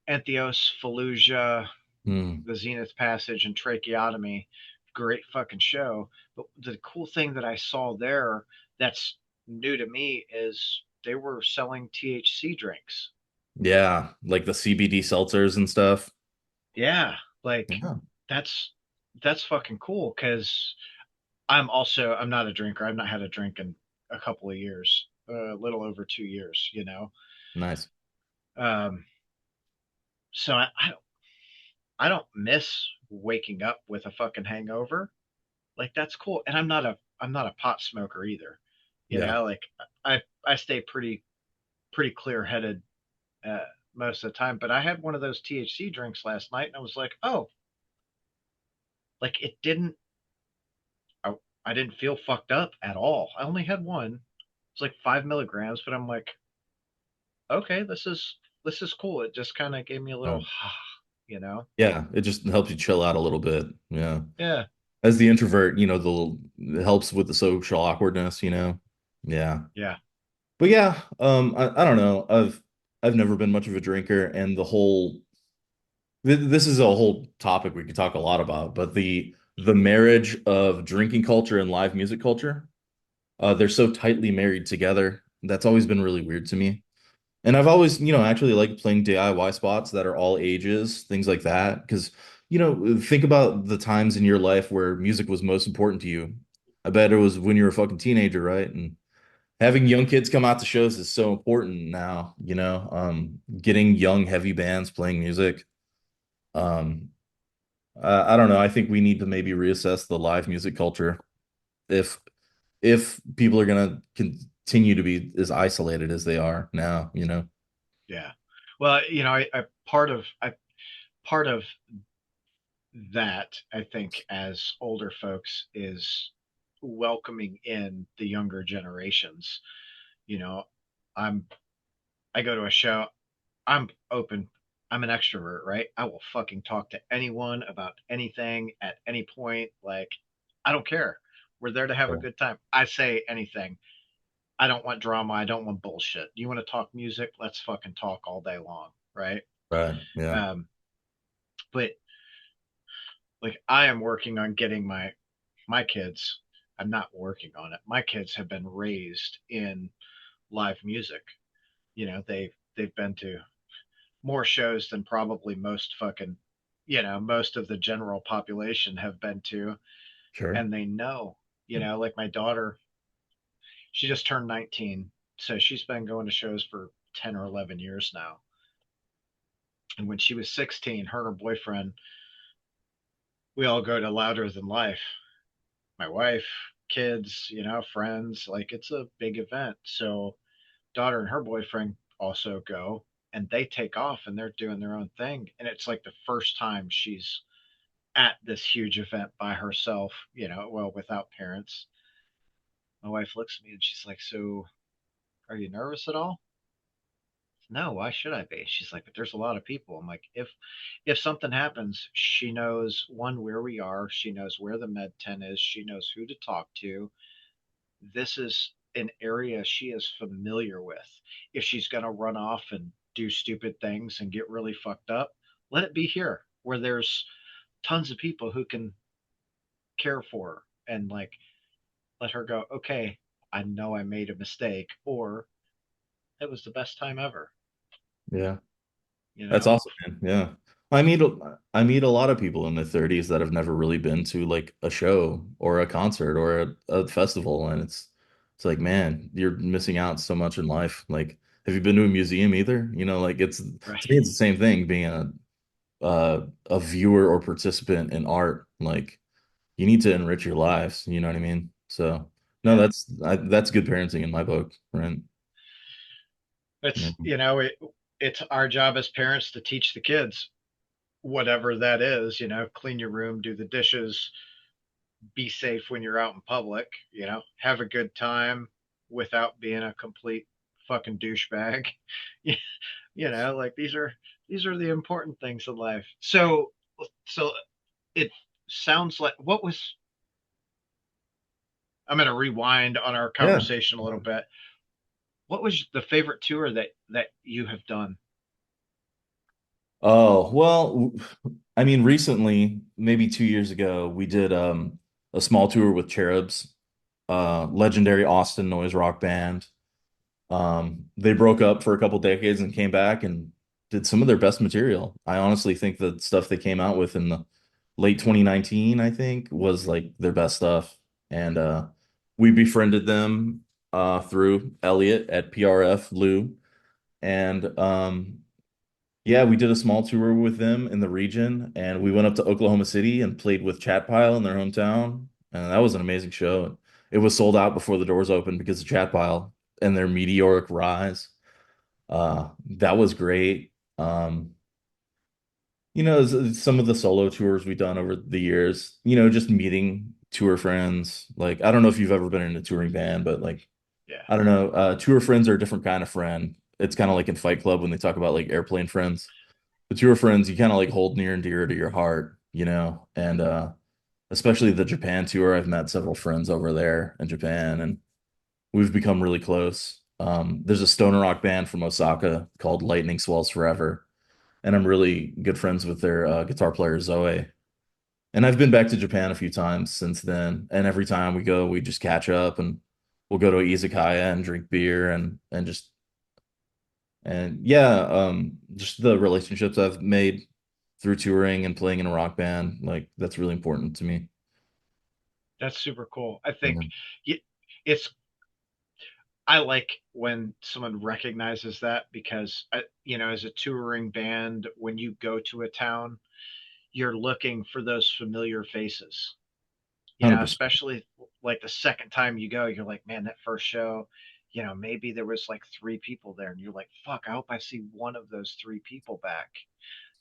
[SPEAKER 1] Entheos, Fallujah,
[SPEAKER 2] hmm,
[SPEAKER 1] the Zenith Passage, and Tracheotomy. Great fucking show. But the cool thing that I saw there that's new to me is they were selling THC drinks.
[SPEAKER 2] yeah, like the CBD seltzers and stuff.
[SPEAKER 1] Yeah, like
[SPEAKER 2] Yeah,
[SPEAKER 1] that's fucking cool because I'm not a drinker. I've not had a drink in a couple of years, a little over 2 years.
[SPEAKER 2] nice.
[SPEAKER 1] Um, so I don't miss waking up with a fucking hangover. Like that's cool. And I'm not a pot smoker either.
[SPEAKER 2] Yeah.
[SPEAKER 1] Like I stay pretty clear headed most of the time. But I had one of those THC drinks last night, and I was like, oh, like it didn't. I didn't feel fucked up at all. I only had one. It's like 5 milligrams, but I'm like, okay, this is cool. It just kind of gave me a little,
[SPEAKER 2] Uh,
[SPEAKER 1] you know.
[SPEAKER 2] yeah, it just helps you chill out a little bit. Yeah.
[SPEAKER 1] Yeah,
[SPEAKER 2] As the introvert, it helps with the social awkwardness. Yeah.
[SPEAKER 1] yeah,
[SPEAKER 2] But yeah, I don't know. I've never been much of a drinker, and this is a whole topic we could talk a lot about, but the marriage of drinking culture and live music culture, they're so tightly married together. That's always been really weird to me. And I've always, actually liked playing DIY spots that are all ages, things like that. Because, think about the times in your life where music was most important to you. I bet it was when you were a fucking teenager, right? And having young kids come out to shows is so important now. Getting young, heavy bands playing music. Um, I don't know. I think we need to maybe reassess the live music culture if if people are gonna continue to be as isolated as they are now.
[SPEAKER 1] yeah. Well, I part of that I think as older folks is welcoming in the younger generations. You know, I'm I go to a show, I'm open. I'm an extrovert, right? I will fucking talk to anyone about anything at any point. Like, I don't care. We're there to have a
[SPEAKER 2] Yeah.
[SPEAKER 1] good time. I say anything. I don't want drama. I don't want bullshit. You want to talk music? Let's fucking talk all day long, right?
[SPEAKER 2] Right. Yeah.
[SPEAKER 1] Um, but Like I am working on getting my kids. I'm not working on it. My kids have been raised in live music. They've been to more shows than probably most fucking, most of the general population have been to,
[SPEAKER 2] Sure.
[SPEAKER 1] and they know, like my daughter, she just turned 19, so she's been going to shows for 10 or 11 years now. And when she was 16, her and her boyfriend, we all go to Louder Than Life. My wife, kids, friends, like it's a big event. So daughter and her boyfriend also go, and they take off and they're doing their own thing. And it's like the first time she's at this huge event by herself, well, without parents. My wife looks at me and she's like, "So are you nervous at all?" No, why should I be? She's like, "But there's a lot of people." I'm like, if something happens, she knows one where we are, she knows where the med tent is, she knows who to talk to. This is an area she is familiar with. If she's going to run off and do stupid things and get really fucked up, let it be here where there's tons of people who can care for her and like let her go, okay, I know I made a mistake, or it was the best time ever,
[SPEAKER 2] Yeah.
[SPEAKER 1] you
[SPEAKER 2] That's
[SPEAKER 1] know?
[SPEAKER 2] awesome, man. Yeah. I meet a lot of people in their 30s that have never really been to like a show or a concert or a festival. And it's like, man, you're missing out so much in life. Like, have you been to a museum either? Like it's
[SPEAKER 1] Right.
[SPEAKER 2] to me it's the same thing being a viewer or participant in art. Like you need to enrich your lives, you know what I mean? So no,
[SPEAKER 1] Yeah.
[SPEAKER 2] that's good parenting in my book, right? Yeah.
[SPEAKER 1] It's our job as parents to teach the kids whatever that is, clean your room, do the dishes, be safe when you're out in public, have a good time without being a complete fucking douchebag. Like these are the important things in life. So it sounds like what was I'm going to rewind on our
[SPEAKER 2] Yeah.
[SPEAKER 1] conversation a little bit. What was the favorite tour that you have done?
[SPEAKER 2] Oh, well, I mean, recently, maybe 2 years ago, we did a small tour with Cherubs, legendary Austin noise rock band. They broke up for a couple decades and came back and did some of their best material. I honestly think the stuff they came out with in the late 2019, I think, was like their best stuff. And we befriended them through Elliot at PRF Lou. And yeah, we did a small tour with them in the region, and we went up to Oklahoma City and played with Chat Pile in their hometown, and that was an amazing show. It was sold out before the doors opened because of Chat Pile and their meteoric rise. That was great. Some of the solo tours we've done over the years, just meeting tour friends. Like, I don't know if you've ever been in a touring band, but like,
[SPEAKER 1] Yeah.
[SPEAKER 2] I don't know, tour friends are a different kind of friend. It's kind of like in Fight Club when they talk about like airplane friends. The tour friends you kind of like hold near and dear to your heart. And especially the Japan tour, I've met several friends over there in Japan and we've become really close. There's a stoner rock band from Osaka called Lightning Swells Forever, and I'm really good friends with their guitar player Zoe. And I've been back to Japan a few times since then, and every time we go, we just catch up and we'll go to a izakaya and drink beer and yeah, just the relationships I've made through touring and playing in a rock band, like that's really important to me.
[SPEAKER 1] That's super cool. I think
[SPEAKER 2] Yeah,
[SPEAKER 1] it's I like when someone recognizes that because as a touring band, when you go to a town, you're looking for those familiar faces.
[SPEAKER 2] 100%.
[SPEAKER 1] Especially like the second time you go, you're like, man, that first show, maybe there was like three people there, and you're like, fuck, I hope I see one of those three people back.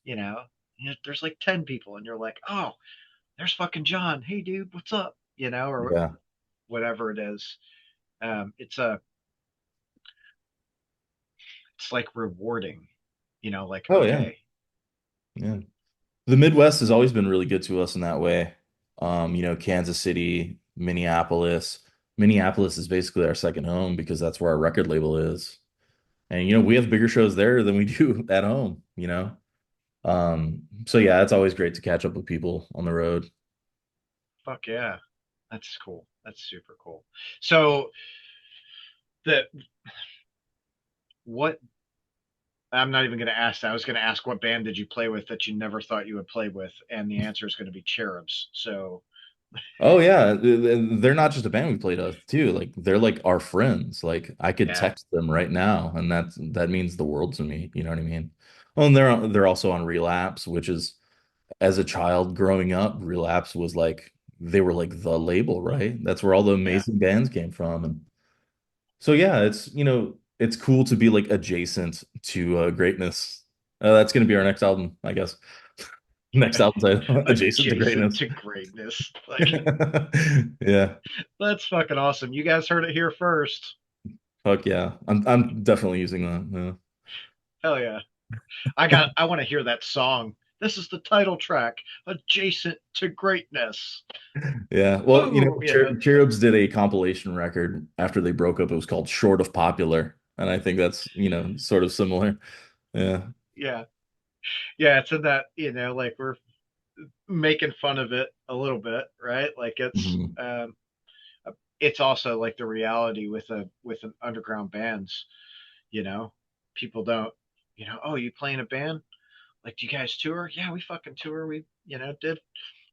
[SPEAKER 1] You know, there's like 10 people, and you're like, oh, there's fucking John. Hey, dude, what's up? Or
[SPEAKER 2] Yeah.
[SPEAKER 1] whatever it is. It's like rewarding. Like
[SPEAKER 2] Oh yeah.
[SPEAKER 1] okay,
[SPEAKER 2] Yeah. The Midwest has always been really good to us in that way. Kansas City, Minneapolis. Minneapolis is basically our second home because that's where our record label is. And we have bigger shows there than we do at home. So yeah, it's always great to catch up with people on the road.
[SPEAKER 1] Fuck yeah. That's cool. That's super cool. So the what I'm not even going to ask that. I was going to ask what band did you play with that you never thought you would play with, and the answer is going to be Cherubs. So
[SPEAKER 2] Oh yeah, they're not just a band we played with too. Like they're like our friends. Like I could
[SPEAKER 1] yeah,
[SPEAKER 2] text them right now, and that means the world to me. You know what I mean? Oh, and they're also on Relapse, which is as a child growing up, Relapse was like they were like the label, right? That's where all the
[SPEAKER 1] yeah.
[SPEAKER 2] amazing bands came from. And so yeah, it's it's cool to be like adjacent to greatness. That's gonna be our next album, I guess. Next album title, Adjacent to
[SPEAKER 1] Adjacent
[SPEAKER 2] Greatness.
[SPEAKER 1] to greatness. Like
[SPEAKER 2] Yeah.
[SPEAKER 1] that's fucking awesome. You guys heard it here first.
[SPEAKER 2] Fuck yeah. I'm definitely using that.
[SPEAKER 1] Hell yeah. I want to hear that song. This is the title track, Adjacent to Greatness.
[SPEAKER 2] Yeah. Yeah. Well,
[SPEAKER 1] Boom.
[SPEAKER 2] Cherubs did a compilation record after they broke up. It was called Short of Popular. And I think that's, sort of similar. Yeah.
[SPEAKER 1] Yeah. Yeah, it's in that, like we're making fun of it a little bit, right? Like
[SPEAKER 2] Mhm.
[SPEAKER 1] it's also like the reality with an underground bands, you know. People don't, oh, you playing a band? Like, do you guys tour? Yeah, we fucking tour. We, did,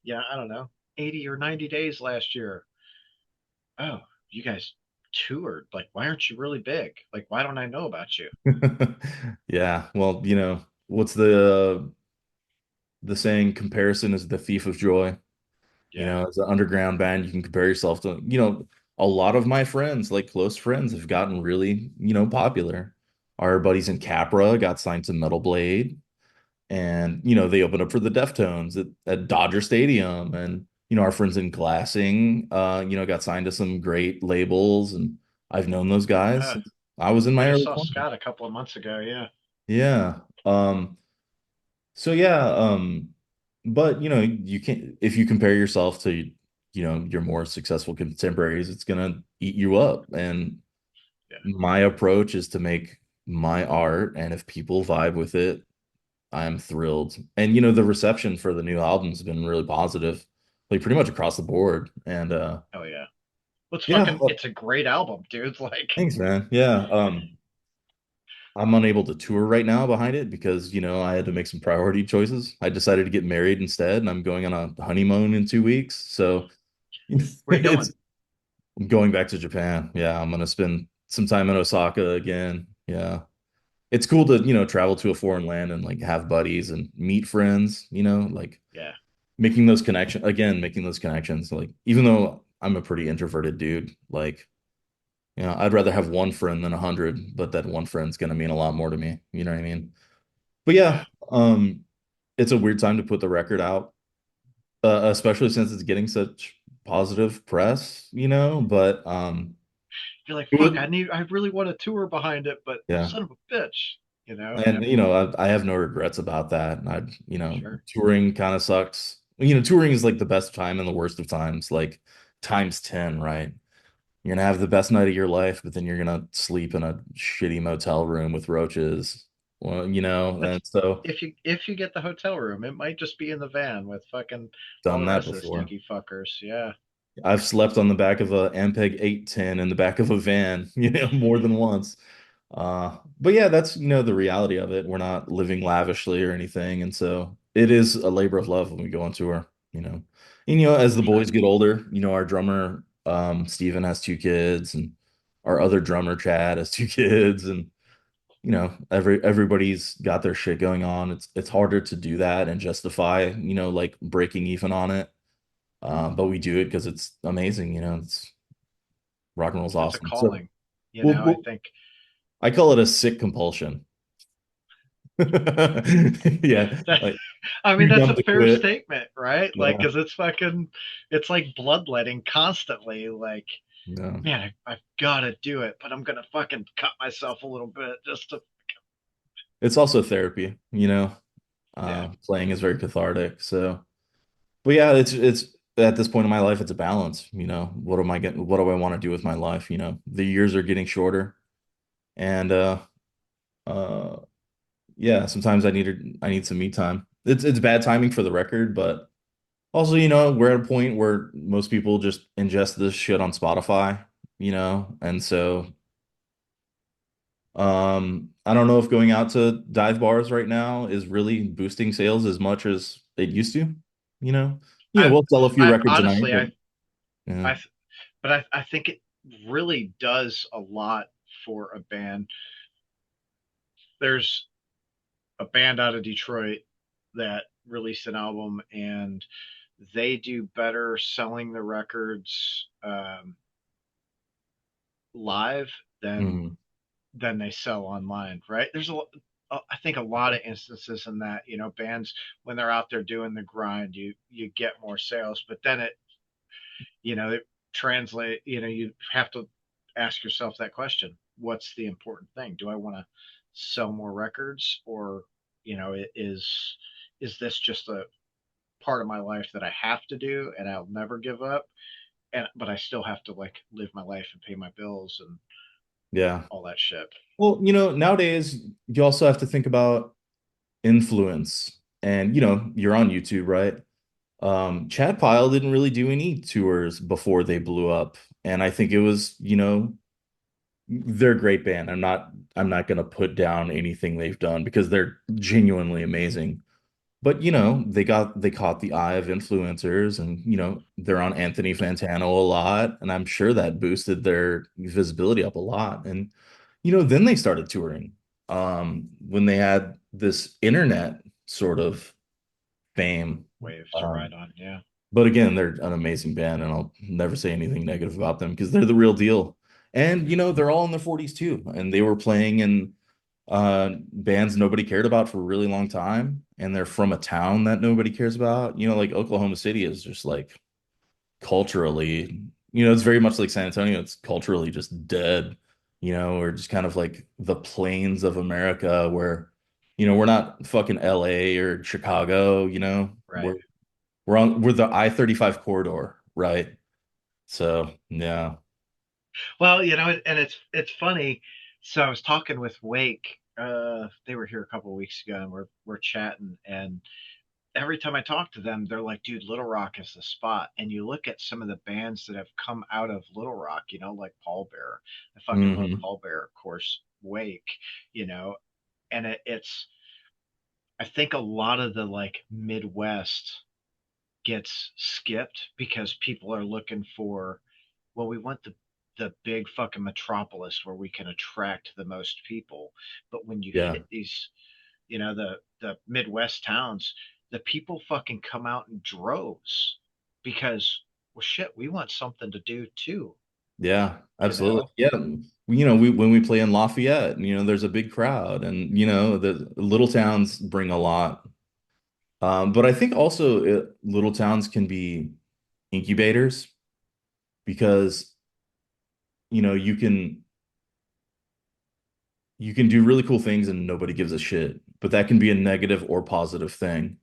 [SPEAKER 1] yeah, I don't know, 80 or 90 days last year. Oh, you guys toured. Like, why aren't you really big? Like, why don't I know about you?
[SPEAKER 2] Yeah. Well, what's the saying, comparison is the thief of joy.
[SPEAKER 1] Yeah.
[SPEAKER 2] As an underground band, you can compare yourself to, a lot of my friends, like close friends, have gotten really, popular. Our buddies in Capra got signed to Metal Blade, and they opened up for the Deftones at Dodger Stadium, and our friends in Glassing, got signed to some great labels, and I've known those guys
[SPEAKER 1] Yeah.
[SPEAKER 2] since I was in
[SPEAKER 1] I
[SPEAKER 2] my
[SPEAKER 1] just
[SPEAKER 2] early
[SPEAKER 1] saw
[SPEAKER 2] 20s.
[SPEAKER 1] Scott a couple of months ago. Yeah.
[SPEAKER 2] Yeah. So yeah, but you can if you compare yourself to, your more successful contemporaries, it's gonna eat you up. And
[SPEAKER 1] Yeah.
[SPEAKER 2] my approach is to make my art, and if people vibe with it, I'm thrilled. And the reception for the new album's been really positive, like pretty much across the board. And
[SPEAKER 1] Oh yeah. Let's
[SPEAKER 2] yeah,
[SPEAKER 1] fucking. It's a great album, dude. Like,
[SPEAKER 2] thanks, man. Yeah. I'm unable to tour right now behind it because, I had to make some priority choices. I decided to get married instead, and I'm going on a honeymoon in 2 weeks. So
[SPEAKER 1] where you going?
[SPEAKER 2] it's I'm going back to Japan. Yeah, I'm gonna spend some time in Osaka again. Yeah. It's cool to, travel to a foreign land and like have buddies and meet friends, like
[SPEAKER 1] Yeah.
[SPEAKER 2] making those connections. Like, even though I'm a pretty introverted dude, like, I'd rather have one friend than 100, but that one friend's gonna mean a lot more to me. You know what I mean? But yeah,
[SPEAKER 1] Yeah.
[SPEAKER 2] it's a weird time to put the record out, especially since it's getting such positive press, but
[SPEAKER 1] You're like,
[SPEAKER 2] it
[SPEAKER 1] fuck.
[SPEAKER 2] would,
[SPEAKER 1] I really want a tour behind it, but
[SPEAKER 2] yeah.
[SPEAKER 1] son of a bitch. Yeah.
[SPEAKER 2] And I have no regrets about that. And
[SPEAKER 1] Sure.
[SPEAKER 2] touring kind of sucks. Touring is like the best time and the worst of times, like times 10, right? You're gonna have the best night of your life, but then you're gonna sleep in a shitty motel room with roaches. Well,
[SPEAKER 1] But
[SPEAKER 2] and so
[SPEAKER 1] if you get the hotel room, it might just be in the van with fucking all
[SPEAKER 2] done
[SPEAKER 1] the
[SPEAKER 2] that
[SPEAKER 1] rest of the
[SPEAKER 2] before.
[SPEAKER 1] stinky fuckers. Yeah.
[SPEAKER 2] I've slept on the back of a Ampeg 810 in the back of a van, more than once. But yeah, that's, the reality of it. We're not living lavishly or anything. And so it is a labor of love when we go on tour, And, as
[SPEAKER 1] For
[SPEAKER 2] the
[SPEAKER 1] sure.
[SPEAKER 2] boys get older, our drummer, Steven has 2 kids, and our other drummer, Chad, has 2 kids. And, everybody's got their shit going on. It's harder to do that and justify, like breaking even on it. But we do it because it's amazing, it's rock and roll's
[SPEAKER 1] It's a
[SPEAKER 2] awesome. So
[SPEAKER 1] calling. I
[SPEAKER 2] we'll
[SPEAKER 1] think
[SPEAKER 2] I call it a sick compulsion. Yeah,
[SPEAKER 1] that.
[SPEAKER 2] like
[SPEAKER 1] I mean,
[SPEAKER 2] too
[SPEAKER 1] that's
[SPEAKER 2] dumb
[SPEAKER 1] a
[SPEAKER 2] to
[SPEAKER 1] fair
[SPEAKER 2] quit.
[SPEAKER 1] statement, right? Like,
[SPEAKER 2] Yeah,
[SPEAKER 1] because it's like bloodletting constantly. Like,
[SPEAKER 2] yeah.
[SPEAKER 1] man, I've got to do it, but I'm gonna fucking cut myself a little bit just to.
[SPEAKER 2] It's also therapy,
[SPEAKER 1] Yeah.
[SPEAKER 2] Playing is very cathartic. So, but yeah, it's at this point in my life, it's a balance. What do I want to do with my life? The years are getting shorter, and uh, yeah, sometimes I need some me time. It's bad timing for the record, but also, we're at a point where most people just ingest this shit on Spotify, and so I don't know if going out to dive bars right now is really boosting sales as much as it used to, you know.
[SPEAKER 1] I,
[SPEAKER 2] We'll sell a few
[SPEAKER 1] I
[SPEAKER 2] records a night,
[SPEAKER 1] honestly,
[SPEAKER 2] but yeah.
[SPEAKER 1] I, but I think it really does a lot for a band. There's a band out of Detroit that released an album, and they do better selling the records live than
[SPEAKER 2] Mhm.
[SPEAKER 1] they sell online. Right? There's I think a lot of instances in that, bands when they're out there doing the grind, you get more sales, but then it translate. You have to ask yourself that question: what's the important thing? Do I want to sell more records, or is this just a part of my life that I have to do and I'll never give up? And but I still have to like live my life and pay my bills and
[SPEAKER 2] Yeah.
[SPEAKER 1] all that shit.
[SPEAKER 2] Well, nowadays you also have to think about influence. And you're on YouTube, right? Chad Pyle didn't really do any tours before they blew up. And I think it was, they're a great band. I'm not gonna put down anything they've done because they're genuinely amazing. But they caught the eye of influencers and they're on Anthony Fantano a lot, and I'm sure that boosted their visibility up a lot. And then they started touring. When they had this internet sort of fame.
[SPEAKER 1] Wave to
[SPEAKER 2] Um,
[SPEAKER 1] ride on. Yeah.
[SPEAKER 2] but again, they're an amazing band, and I'll never say anything negative about them because they're the real deal. And they're all in their 40s too, and they were playing in bands nobody cared about for a really long time, and they're from a town that nobody cares about. Like Oklahoma City is just like culturally, it's very much like San Antonio. It's culturally just dead, or just kind of like the plains of America where, we're not fucking LA or Chicago,
[SPEAKER 1] Right.
[SPEAKER 2] we're the I-35 corridor, right? So, yeah.
[SPEAKER 1] Well, and it's funny. So I was talking with Wake. They were here a couple of weeks ago, and we're chatting. And every time I talk to them, they're like, "Dude, Little Rock is the spot." And you look at some of the bands that have come out of Little Rock, like Paul Bear. I fucking love
[SPEAKER 2] Hmm.
[SPEAKER 1] Paul Bear, of course. Wake, you know, and it's. I think a lot of the like Midwest gets skipped because people are looking for, well, we want the big fucking metropolis where we can attract the most people. But when you
[SPEAKER 2] Yeah.
[SPEAKER 1] hit these, the Midwest towns, the people fucking come out in droves because, well, shit, we want something to do too,
[SPEAKER 2] Yeah,
[SPEAKER 1] you
[SPEAKER 2] absolutely.
[SPEAKER 1] know?
[SPEAKER 2] Yeah. We when we play in Lafayette, there's a big crowd, and the little towns bring a lot. But I think also little towns can be incubators because you know you can do really cool things and nobody gives a shit. But that can be a negative or positive thing.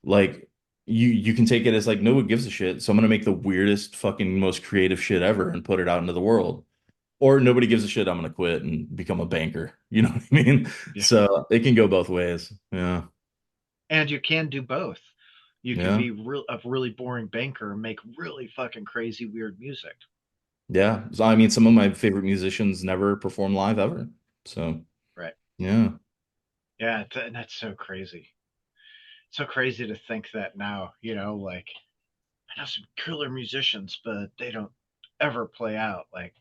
[SPEAKER 2] Like you can take it as like no one gives a shit, so I'm gonna make the weirdest fucking most creative shit ever and put it out into the world. Or nobody gives a shit, I'm gonna quit and become a banker. You know what I mean?
[SPEAKER 1] Yeah.
[SPEAKER 2] So it can go both ways. Yeah.
[SPEAKER 1] And you can do both. You can
[SPEAKER 2] Yeah.
[SPEAKER 1] be a really boring banker and make really fucking crazy, weird music.
[SPEAKER 2] Yeah. So I mean, some of my favorite musicians never perform live ever. So
[SPEAKER 1] Right.
[SPEAKER 2] yeah.
[SPEAKER 1] Yeah. And that's so crazy. So crazy to think that now, like I know some killer musicians, but they don't ever play out. Like,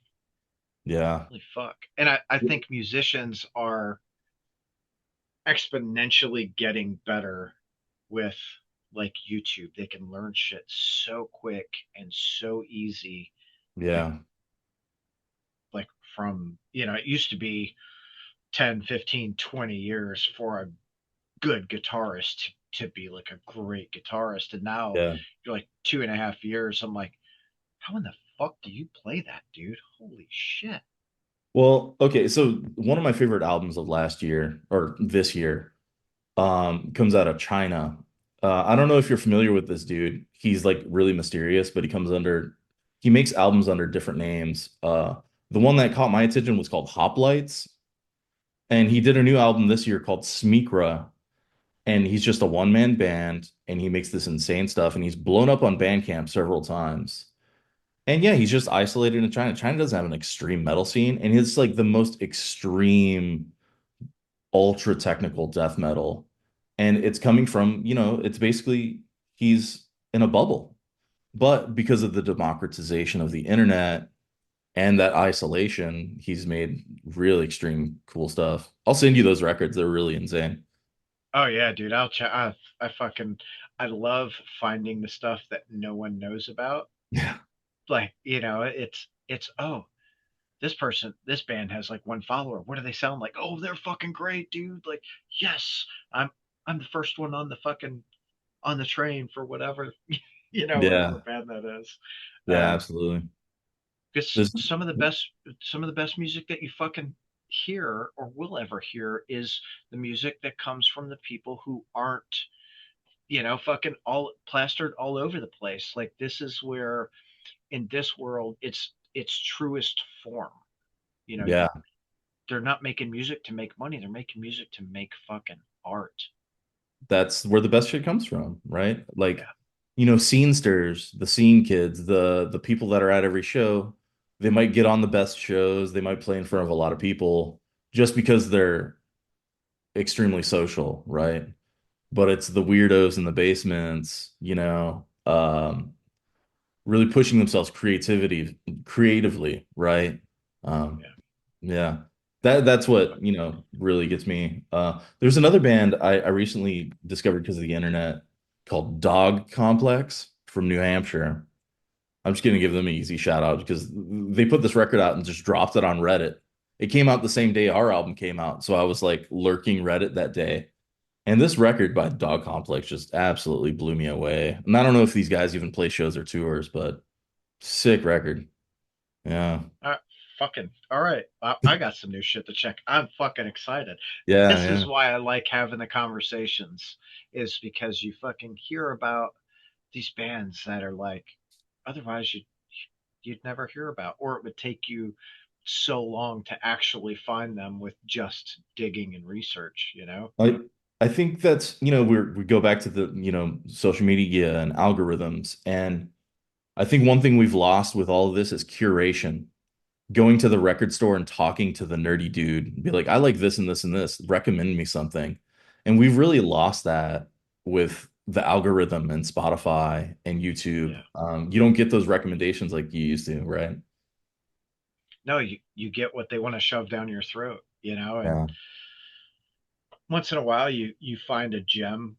[SPEAKER 2] Yeah.
[SPEAKER 1] holy fuck. And I think musicians are exponentially getting better with like YouTube. They can learn shit so quick and so easy. Like,
[SPEAKER 2] Yeah.
[SPEAKER 1] like from, it used to be 10, 15, 20 years for a good guitarist to be like a great guitarist. And now
[SPEAKER 2] Yeah.
[SPEAKER 1] you're like 2.5 years. I'm like, how in the fuck do you play that, dude? Holy shit.
[SPEAKER 2] Well, okay, so one of my favorite albums of last year or this year comes out of China. I don't know if you're familiar with this dude. He's like really mysterious, but he makes albums under different names. The one that caught my attention was called Hoplites. And he did a new album this year called Smikra, and he's just a one-man band, and he makes this insane stuff, and he's blown up on Bandcamp several times. And yeah, he's just isolated in China. China doesn't have an extreme metal scene, and it's like the most extreme, ultra technical death metal. And it's coming from, it's basically he's in a bubble. But because of the democratization of the internet and that isolation, he's made really extreme cool stuff. I'll send you those records. They're really insane.
[SPEAKER 1] Oh yeah, dude. I'll check. I fucking I love finding the stuff that no one knows about.
[SPEAKER 2] Yeah.
[SPEAKER 1] Like, it's oh, this band has like one follower. What do they sound like? Oh, they're fucking great, dude. Like, yes, I'm I'm the first one on the fucking on the train for whatever, whatever
[SPEAKER 2] Yeah.
[SPEAKER 1] band that is.
[SPEAKER 2] Yeah,
[SPEAKER 1] Um,
[SPEAKER 2] absolutely.
[SPEAKER 1] because
[SPEAKER 2] This,
[SPEAKER 1] some of the best music that you fucking hear or will ever hear is the music that comes from the people who aren't, fucking all plastered all over the place. Like, this is where in this world it's truest form. You know,
[SPEAKER 2] yeah,
[SPEAKER 1] they're not making music to make money. They're making music to make fucking art.
[SPEAKER 2] that's where the best shit comes from, right? Like,
[SPEAKER 1] Yeah.
[SPEAKER 2] scenesters, the scene kids, the people that are at every show, they might get on the best shows, they might play in front of a lot of people just because they're extremely social, right? But it's the weirdos in the basements, really pushing themselves creatively, right? Um,
[SPEAKER 1] Yeah.
[SPEAKER 2] yeah. That's what, really gets me. There's another band I recently discovered because of the internet called Dog Complex from New Hampshire. I'm just gonna give them an easy shout out because they put this record out and just dropped it on Reddit. It came out the same day our album came out, so I was like lurking Reddit that day. And this record by Dog Complex just absolutely blew me away. And I don't know if these guys even play shows or tours, but sick record. Yeah.
[SPEAKER 1] Uh, Fucking all right. I got some new shit to check. I'm fucking excited.
[SPEAKER 2] Yeah,
[SPEAKER 1] This is
[SPEAKER 2] yeah.
[SPEAKER 1] why I like having the conversations, is because you fucking hear about these bands that are like otherwise you'd never hear about, or it would take you so long to actually find them with just digging and research.
[SPEAKER 2] I I think that's, we go back to the, social media and algorithms. And I think one thing we've lost with all of this is curation. Going to the record store and talking to the nerdy dude, be like, I like this and this and this, recommend me something. And we've really lost that with the algorithm and Spotify and YouTube.
[SPEAKER 1] Yeah.
[SPEAKER 2] You don't get those recommendations like you used to, right?
[SPEAKER 1] No, you get what they want to shove down your throat. And
[SPEAKER 2] Yeah.
[SPEAKER 1] once in a while you find a gem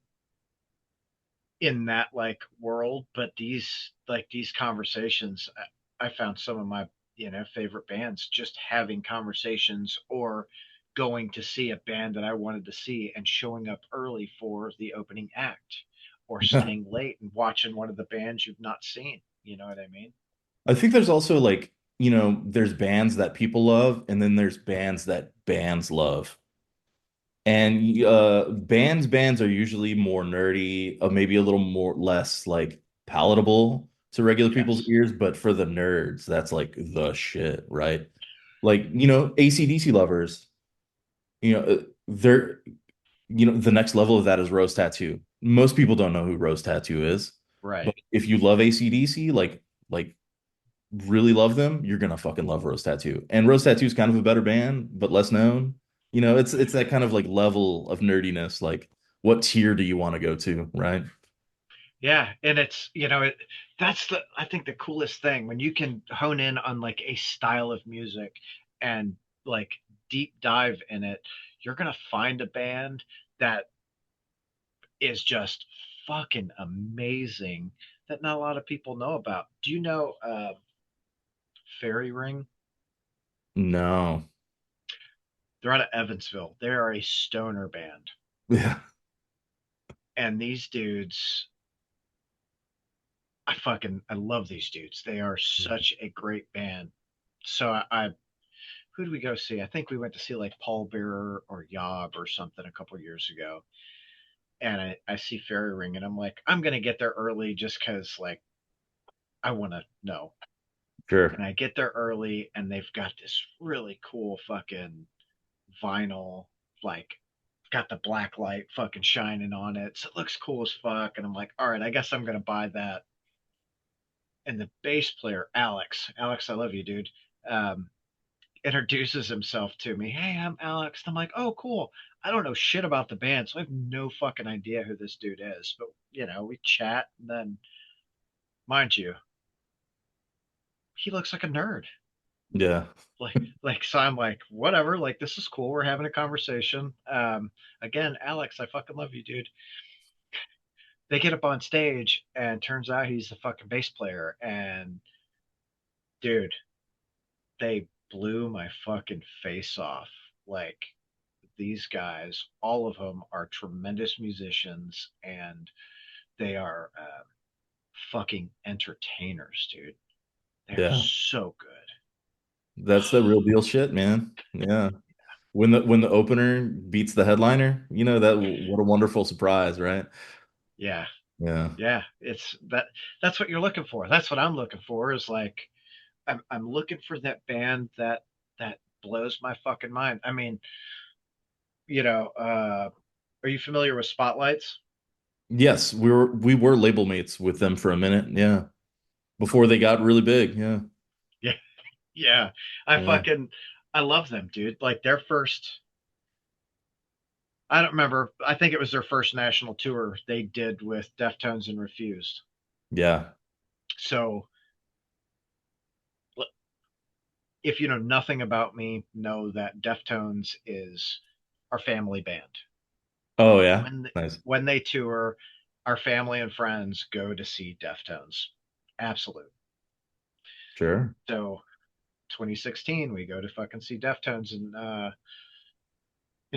[SPEAKER 1] in that like world, but these conversations, I found some of my favorite bands just having conversations or going to see a band that I wanted to see and showing up early for the opening act, or staying late and watching one of the bands you've not seen. You know what I mean?
[SPEAKER 2] I think there's also like, there's bands that people love, and then there's bands that bands love. And bands are usually more nerdy, maybe a little more less like palatable to regular people's
[SPEAKER 1] Yes.
[SPEAKER 2] ears, but for the nerds, that's like the shit, right? Like, AC/DC lovers, they're, the next level of that is Rose Tattoo. Most people don't know who Rose Tattoo is, but
[SPEAKER 1] Right.
[SPEAKER 2] if you love AC/DC, like really love them, you're gonna fucking love Rose Tattoo. And Rose Tattoo is kind of a better band, but less known. It's that kind of like level of nerdiness. Like, what tier do you want to go to, right?
[SPEAKER 1] Yeah, and it's that's the I think the coolest thing when you can hone in on like a style of music and like deep dive in it. You're gonna find a band that is just fucking amazing that not a lot of people know about. Do you know Fairy Ring?
[SPEAKER 2] No.
[SPEAKER 1] They're out of Evansville. They are a stoner band,
[SPEAKER 2] Yeah.
[SPEAKER 1] and these dudes, I love these dudes. They are such a great band. So I who did we go see? I think we went to see like Paul Bearer or Yob or something a couple years ago. And I see Fairy Ring and I'm like, I'm gonna get there early just because like I wanna know.
[SPEAKER 2] Sure.
[SPEAKER 1] And I get there early and they've got this really cool fucking vinyl, like got the black light fucking shining on it. So it looks cool as fuck. And I'm like, all right, I guess I'm gonna buy that. And the bass player, Alex, I love you, dude. Um, introduces himself to me. Hey, I'm Alex. And I'm like, oh, cool. I don't know shit about the band, so I have no fucking idea who this dude is. But we chat, and then, mind you, he looks like a nerd.
[SPEAKER 2] Yeah.
[SPEAKER 1] So I'm like, whatever. Like, this is cool. We're having a conversation. Again, Alex, I fucking love you, dude. They get up on stage, and turns out he's the fucking bass player. And dude, they blew my fucking face off. Like, these guys, all of them are tremendous musicians, and they are fucking entertainers, dude. They're
[SPEAKER 2] Yeah.
[SPEAKER 1] so good.
[SPEAKER 2] That's the real deal shit, man. Yeah. When the opener beats the headliner, that what a wonderful surprise, right?
[SPEAKER 1] Yeah,
[SPEAKER 2] Yeah.
[SPEAKER 1] yeah. It's that. That's what you're looking for. That's what I'm looking for. Is like I'm looking for that band that blows my fucking mind. I mean, you know, uh, are you familiar with Spotlights?
[SPEAKER 2] Yes, we were label mates with them for a minute. Yeah. Before they got really big. Yeah.
[SPEAKER 1] Yeah, yeah. I
[SPEAKER 2] Yeah.
[SPEAKER 1] fucking I love them, dude. Like their first. I don't remember. I think it was their first national tour they did with Deftones and Refused.
[SPEAKER 2] Yeah.
[SPEAKER 1] So if you know nothing about me, know that Deftones is our family band.
[SPEAKER 2] Oh yeah.
[SPEAKER 1] When
[SPEAKER 2] Nice.
[SPEAKER 1] when they tour, our family and friends go to see Deftones. Absolute.
[SPEAKER 2] Sure.
[SPEAKER 1] So 2016, we go to fucking see Deftones in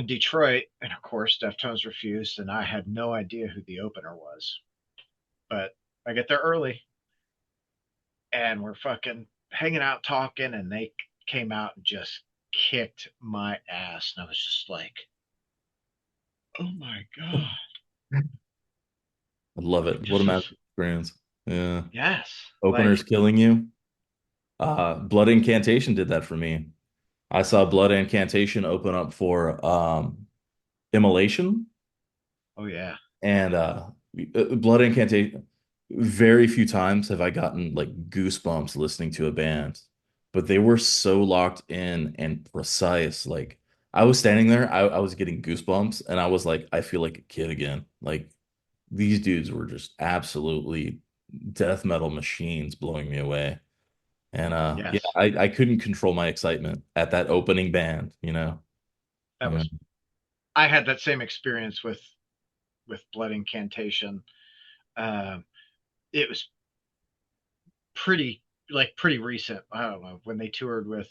[SPEAKER 1] Detroit, and of course Deftones refused, and I had no idea who the opener was. But I get there early, and we're fucking hanging out talking, and they came out and just kicked my ass, and I was just like, oh my god,
[SPEAKER 2] I love it. What a
[SPEAKER 1] this is
[SPEAKER 2] magic experience. Yeah.
[SPEAKER 1] yes,
[SPEAKER 2] Openers
[SPEAKER 1] like
[SPEAKER 2] killing you. Blood Incantation did that for me. I saw Blood Incantation open up for Immolation
[SPEAKER 1] oh yeah,
[SPEAKER 2] and Blood Incantation. Very few times have I gotten like goosebumps listening to a band, but they were so locked in and precise. Like I was standing there, I was getting goosebumps, and I was like, I feel like a kid again. Like these dudes were just absolutely death metal machines blowing me away. And yeah,
[SPEAKER 1] yes,
[SPEAKER 2] I couldn't control my excitement at that opening band,
[SPEAKER 1] that
[SPEAKER 2] Yeah.
[SPEAKER 1] was. I had that same experience with Blood Incantation. Um, it was pretty recent. I don't know when they toured with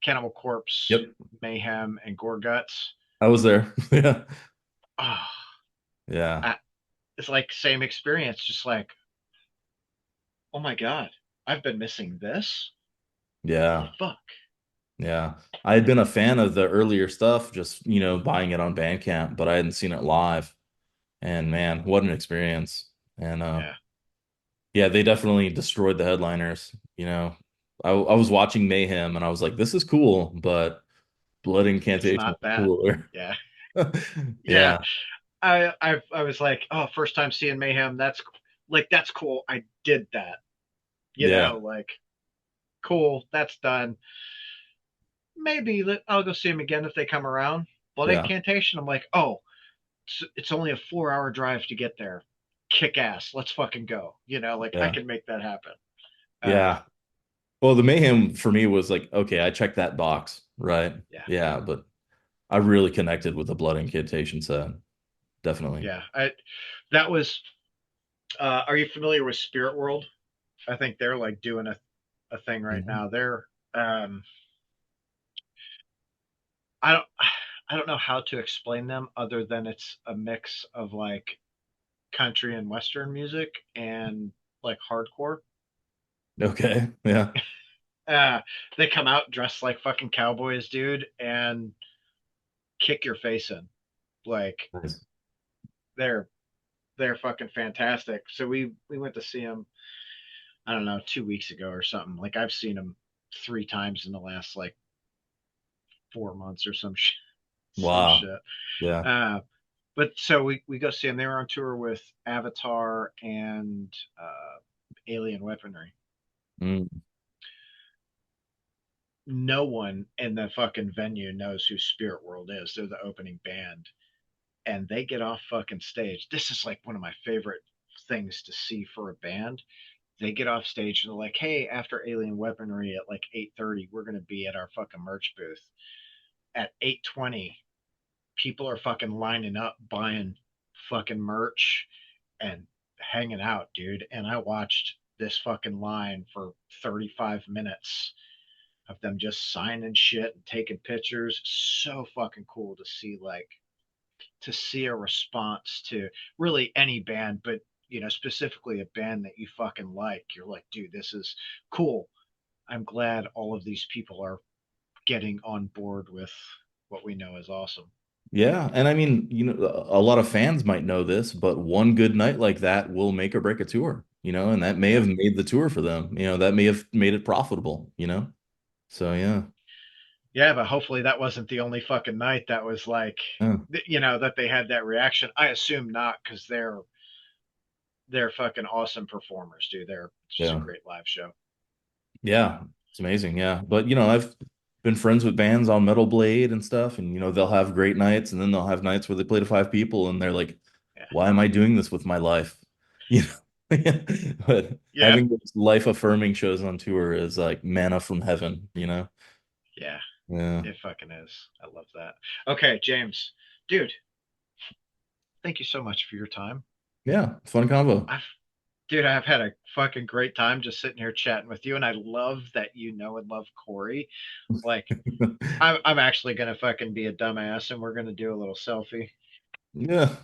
[SPEAKER 1] Cannibal Corpse,
[SPEAKER 2] Yep.
[SPEAKER 1] Mayhem, and Gore Guts.
[SPEAKER 2] I was there. Yeah.
[SPEAKER 1] Oh,
[SPEAKER 2] Yeah.
[SPEAKER 1] I, it's like same experience. Just like, oh my god, I've been missing this. Holy
[SPEAKER 2] Yeah.
[SPEAKER 1] fuck!
[SPEAKER 2] Yeah. I had been a fan of the earlier stuff, just, buying it on Bandcamp, but I hadn't seen it live. And man, what an experience. And
[SPEAKER 1] Yeah,
[SPEAKER 2] yeah, they definitely destroyed the headliners. I was watching Mayhem and I was like, this is cool, but Blood
[SPEAKER 1] it's
[SPEAKER 2] Incantation
[SPEAKER 1] not
[SPEAKER 2] is
[SPEAKER 1] that.
[SPEAKER 2] cooler.
[SPEAKER 1] Yeah, yeah.
[SPEAKER 2] Yeah.
[SPEAKER 1] I was like, oh, first time seeing Mayhem. That's cool. I did that.
[SPEAKER 2] Yeah.
[SPEAKER 1] Like cool. That's done. Maybe I'll go see him again if they come around. Blood
[SPEAKER 2] Yeah.
[SPEAKER 1] Incantation. I'm like, oh, it's only a 4 hour drive to get there. Kick ass. Let's fucking go. Like I
[SPEAKER 2] Yeah.
[SPEAKER 1] can make that happen. Uh,
[SPEAKER 2] Yeah. Well, the Mayhem for me was like, okay, I checked that box, right?
[SPEAKER 1] yeah,
[SPEAKER 2] Yeah, but I really connected with the Blood Incantation set. Definitely.
[SPEAKER 1] yeah. That was. Are you familiar with Spirit World? I think they're like doing a thing right
[SPEAKER 2] Mhm.
[SPEAKER 1] now. They're I don't I don't know how to explain them other than it's a mix of like country and western music and like hardcore.
[SPEAKER 2] Okay. Yeah.
[SPEAKER 1] Uh, they come out dressed like fucking cowboys, dude, and kick your face in. Like
[SPEAKER 2] Nice.
[SPEAKER 1] they're they're fucking fantastic. So we went to see them. I don't know 2 weeks ago or something. Like I've seen them 3 times in the last like 4 months or some
[SPEAKER 2] Wow.
[SPEAKER 1] shit.
[SPEAKER 2] Yeah.
[SPEAKER 1] Uh, but so we go see them. They were on tour with Avatar and Alien Weaponry.
[SPEAKER 2] Mm.
[SPEAKER 1] No one in the fucking venue knows who Spirit World is. They're the opening band, and they get off fucking stage. This is like one of my favorite things to see for a band. They get off stage and they're like, "Hey, after Alien Weaponry at like 8:30, we're gonna be at our fucking merch booth." At 8:20, people are fucking lining up buying fucking merch and hanging out, dude. And I watched this fucking line for 35 minutes of them just signing shit and taking pictures. So fucking cool to see, like, to see a response to really any band, but specifically a band that you fucking like. You're like, dude, this is cool. I'm glad all of these people are getting on board with what we know is awesome.
[SPEAKER 2] Yeah. And I mean, a lot of fans might know this, but one good night like that will make or break a tour, and that may
[SPEAKER 1] Yeah.
[SPEAKER 2] have made the tour for them. That may have made it profitable. So yeah.
[SPEAKER 1] Yeah, but hopefully that wasn't the only fucking night that was like,
[SPEAKER 2] Yeah.
[SPEAKER 1] that they had that reaction. I assume not, because they're fucking awesome performers, dude. They're just a
[SPEAKER 2] Yeah.
[SPEAKER 1] great live show.
[SPEAKER 2] Yeah. It's amazing. Yeah. But I've been friends with bands on Metal Blade and stuff, and they'll have great nights and then they'll have nights where they play to 5 people and they're like,
[SPEAKER 1] Yeah.
[SPEAKER 2] why am I doing this with my life? You know? But
[SPEAKER 1] Yeah.
[SPEAKER 2] having those life affirming shows on tour is like manna from heaven.
[SPEAKER 1] Yeah.
[SPEAKER 2] Yeah.
[SPEAKER 1] It fucking is. I love that. Okay, James, dude, thank you so much for your time.
[SPEAKER 2] Yeah. Fun combo.
[SPEAKER 1] I've, dude, I've had a fucking great time just sitting here chatting with you, and I love that you know and love Corey. Like, I'm actually gonna fucking be a dumbass, and we're gonna do a little selfie.
[SPEAKER 2] Yeah.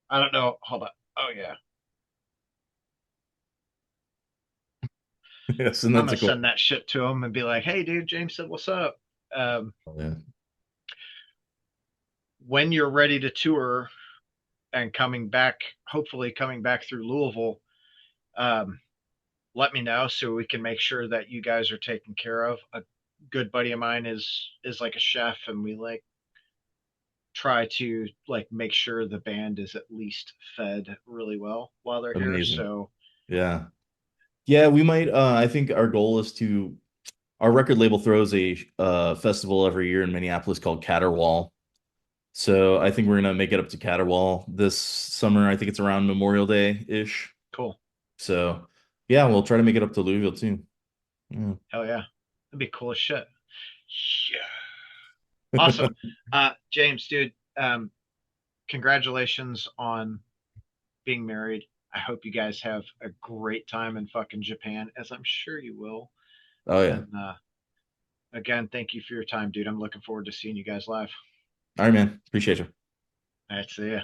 [SPEAKER 1] I don't know. Hold on. Oh yeah,
[SPEAKER 2] Yes, and
[SPEAKER 1] I'm
[SPEAKER 2] that's
[SPEAKER 1] gonna
[SPEAKER 2] a cool.
[SPEAKER 1] send that shit to him and be like, "Hey, dude, James said, what's up?" Um,
[SPEAKER 2] Oh, yeah.
[SPEAKER 1] when you're ready to tour and coming back, hopefully coming back through Louisville, um, let me know so we can make sure that you guys are taken care of. A good buddy of mine is like a chef, and we like try to like make sure the band is at least fed really well while they're here.
[SPEAKER 2] Amazing.
[SPEAKER 1] So
[SPEAKER 2] Yeah. Yeah, we might I think our goal is to our record label throws a festival every year in Minneapolis called Caterwaul. So I think we're gonna make it up to Caterwaul this summer. I think it's around Memorial Day-ish.
[SPEAKER 1] cool.
[SPEAKER 2] So yeah, we'll try to make it up to Louisville too. Yeah.
[SPEAKER 1] Hell yeah. That'd be cool as shit. Yeah. Awesome. James, dude, congratulations on being married. I hope you guys have a great time in fucking Japan, as I'm sure you will.
[SPEAKER 2] Oh yeah.
[SPEAKER 1] And again, thank you for your time, dude. I'm looking forward to seeing you guys live.
[SPEAKER 2] All right, man. Appreciate you.
[SPEAKER 1] All right, see ya.